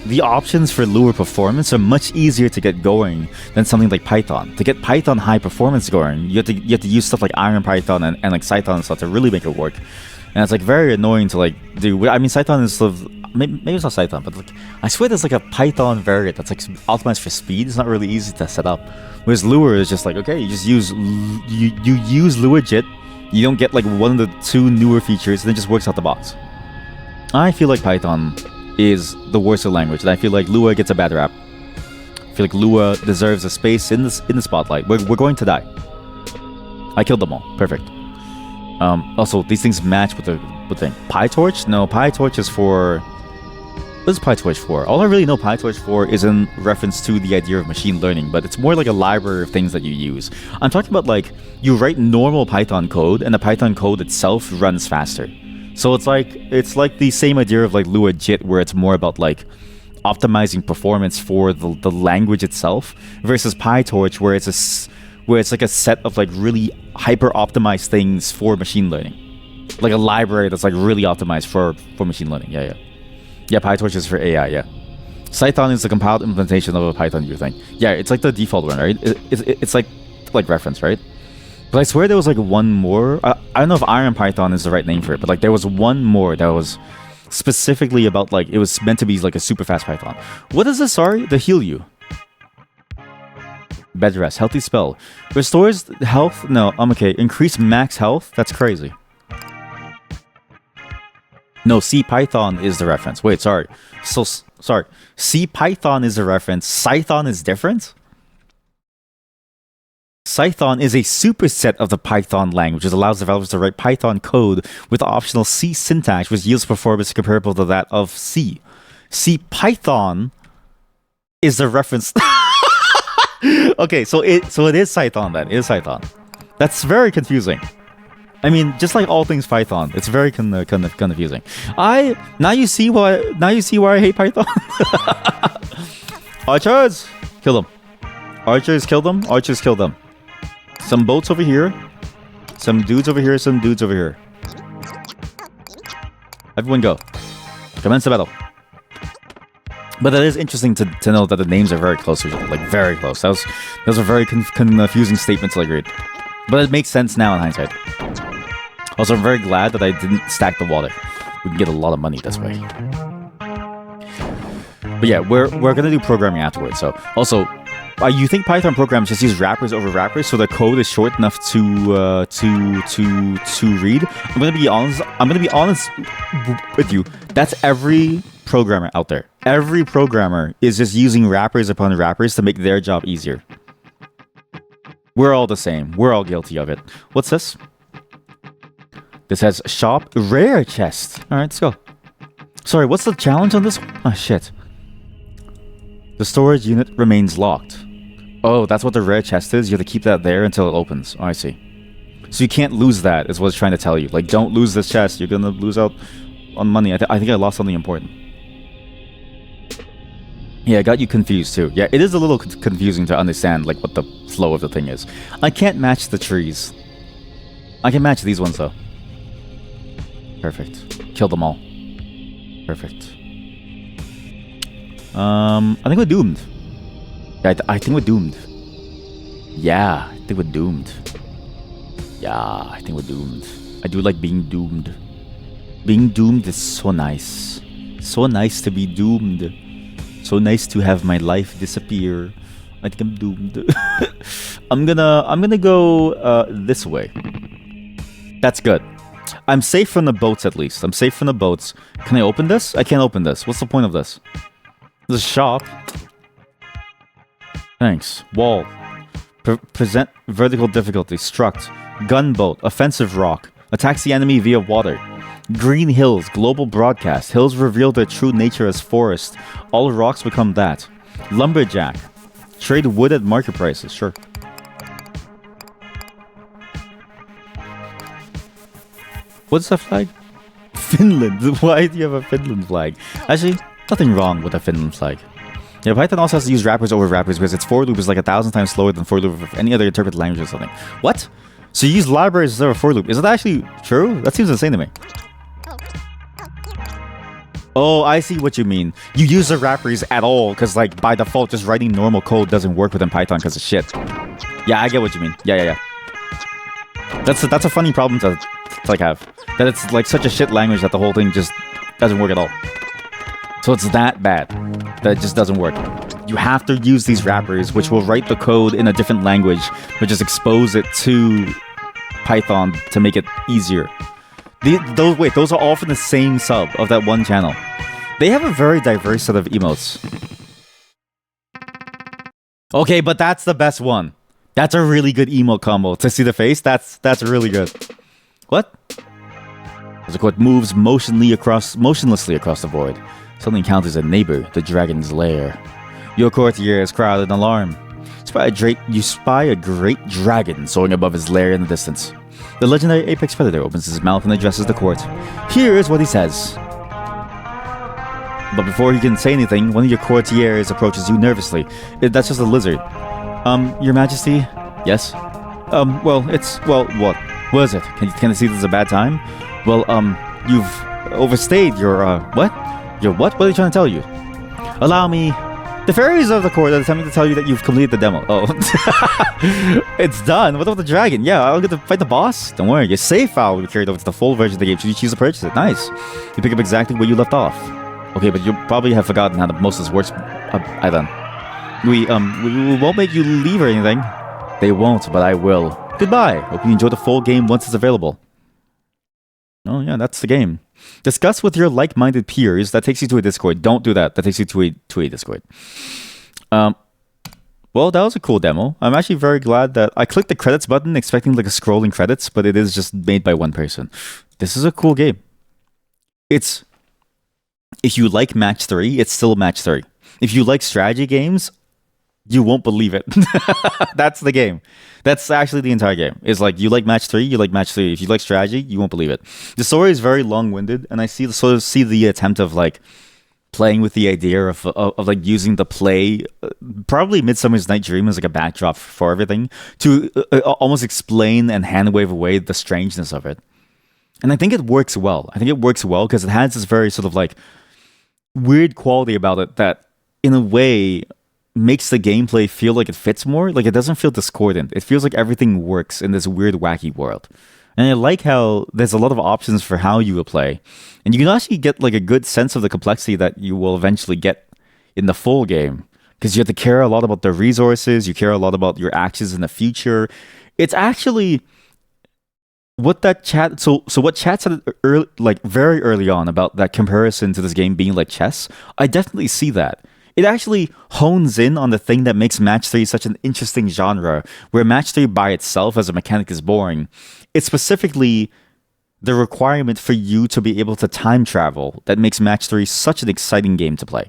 the options for Lua performance are much easier to get going than something like Python. To get Python high performance going, you have to use stuff like IronPython and like Cython and stuff to really make it work. And it's like very annoying to like do. I mean, Cython is sort of, maybe it's not Cython, but like I swear there's like a Python variant that's like optimized for speed. It's not really easy to set up. Whereas Lua is just like, okay, you just use you use LuaJIT. You don't get like one of the two newer features, and it just works out the box. I feel like Python is the worst of language, and I feel like Lua gets a bad rap. I feel like Lua deserves a space in the spotlight. We're going to die. I killed them all. Perfect. Also, these things match with the thing. PyTorch? No, PyTorch is for What is PyTorch for? All I really know PyTorch for is in reference to the idea of machine learning, but it's more like a library of things that you use. I'm talking about like you write normal Python code and the Python code itself runs faster. So it's like the same idea of like Lua JIT, where it's more about like optimizing performance for the language itself, versus PyTorch where it's like a set of like really hyper optimized things for machine learning. Like a library that's like really optimized for machine learning. Yeah, PyTorch is for AI, yeah. Cython is the compiled implementation of a Python view thing. Yeah, it's like the default one, right? It's like reference, right? But I swear there was like one more. I don't know if Iron Python is the right name for it, but like there was one more that was specifically about like, it was meant to be like a super fast Python. What is this, sorry? The heal you. Bed rest, healthy spell. Restores health, no, I'm okay. Increase max health, that's crazy. No, CPython is the reference. Wait, sorry. Sorry. CPython is the reference. Cython is different? Cython is a superset of the Python language, which allows developers to write Python code with optional C syntax, which yields performance comparable to that of C. CPython is the reference. Okay, so it is Cython then. It is Cython. That's very confusing. I mean, just like all things Python, it's very confusing. Now you see why I hate Python. Archers, kill them. Archers, kill them. Archers, kill them. Some boats over here, some dudes over here, some dudes over here. Everyone go. Commence the battle. But that is interesting to know that the names are very close to each other, like very close. That was a very confusing statement to like read. But it makes sense now in hindsight. Also, I'm very glad that I didn't stack the water. We can get a lot of money this way. But yeah, we're gonna do programming afterwards. So also, you think Python programs just use wrappers over wrappers, so the code is short enough to read? I'm gonna be honest with you. That's every programmer out there. Every programmer is just using wrappers upon wrappers to make their job easier. We're all the same. We're all guilty of it. What's this? This has shop rare chest. All right, let's go. Sorry, what's the challenge on this? Oh, shit. The storage unit remains locked. Oh, that's what the rare chest is? You have to keep that there until it opens. Oh, I see. So you can't lose that, is what it's trying to tell you. Like, don't lose this chest. You're going to lose out on money. I think I lost something important. Yeah, I got you confused too. Yeah, it is a little confusing to understand like what the flow of the thing is. I can't match the trees. I can match these ones though. Perfect. Kill them all. Perfect. I think we're doomed. Yeah, I think we're doomed. Yeah, I think we're doomed. Yeah, I think we're doomed. I do like being doomed. Being doomed is so nice. So nice to be doomed. So nice to have my life disappear. I think I'm doomed. I'm gonna go this way. That's good. I'm safe from the boats at least. I'm safe from the boats. Can I open this? I can't open this. What's the point of this? There's a shop. Thanks. Wall. Present vertical difficulty. Struct. Gunboat. Offensive rock. Attacks the enemy via water. Green hills. Global broadcast. Hills reveal their true nature as forest. All rocks become that. Lumberjack. Trade wood at market prices. Sure. What's the flag? Finland. Why do you have a Finland flag? Actually, nothing wrong with a Finland flag. Yeah, Python also has to use wrappers over wrappers because its for loop is like 1,000 times slower than for loop of any other interpreted language or something. What? So you use libraries instead of a for loop. Is that actually true? That seems insane to me. Oh, I see what you mean. You use the wrappers at all because like by default just writing normal code doesn't work within Python because of shit. Yeah, I get what you mean. Yeah. That's a funny problem to like have. That it's like such a shit language that the whole thing just doesn't work at all. So it's that bad that it just doesn't work. You have to use these wrappers, which will write the code in a different language, but just expose it to Python to make it easier. Those are all from the same sub of that one channel. They have a very diverse set of emotes. Okay, but that's the best one. That's a really good emote combo. To see the face, that's really good. What? As the court moves motionlessly across the void, suddenly encounters a neighbor, the dragon's lair. Your courtier is crowded in alarm. You spy a great dragon soaring above his lair in the distance. The legendary apex predator opens his mouth and addresses the court. Here is what he says. But before he can say anything, one of your courtiers approaches you nervously. That's just a lizard. Your Majesty? Yes? Well, what? What is it? Can I see this is a bad time? Well, you've overstayed your, what? Your what? What are they trying to tell you? Allow me... The fairies of the court are attempting to tell you that you've completed the demo. Oh. It's done. What about the dragon? Yeah, I'll get to fight the boss. Don't worry, your save file will be carried over to the full version of the game should you choose to purchase it. Nice. You pick up exactly where you left off. Okay, but you probably have forgotten how most of this works. I done. We won't make you leave or anything. They won't, but I will. Goodbye. Hope you enjoy the full game once it's available. Oh yeah, that's the game. Discuss with your like-minded peers. That takes you to a Discord. Don't do that. That takes you to a Discord. Well, that was a cool demo. I'm actually very glad that I clicked the credits button expecting like a scrolling credits, but it is just made by one person. This is a cool game. If you like match-3, it's still match-3. If you like strategy games, you won't believe it. That's the game. That's actually the entire game. It's like, you like match-3, you like match-3. If you like strategy, you won't believe it. The story is very long-winded, and I see the attempt of like playing with the idea of like using the play, probably Midsummer's Night Dream as like a backdrop for everything to almost explain and hand-wave away the strangeness of it. And I think it works well. I think it works well because it has this very sort of like weird quality about it that, in a way, makes the gameplay feel like it fits more. Like, it doesn't feel discordant. It feels like everything works in this weird, wacky world. And I like how there's a lot of options for how you will play. And you can actually get like a good sense of the complexity that you will eventually get in the full game. Because you have to care a lot about the resources. You care a lot about your actions in the future. It's actually... what Chat said early, like very early on about that comparison to this game being like chess, I definitely see that. It actually hones in on the thing that makes match-3 such an interesting genre, where match-3 by itself as a mechanic is boring. It's specifically the requirement for you to be able to time travel that makes match-3 such an exciting game to play.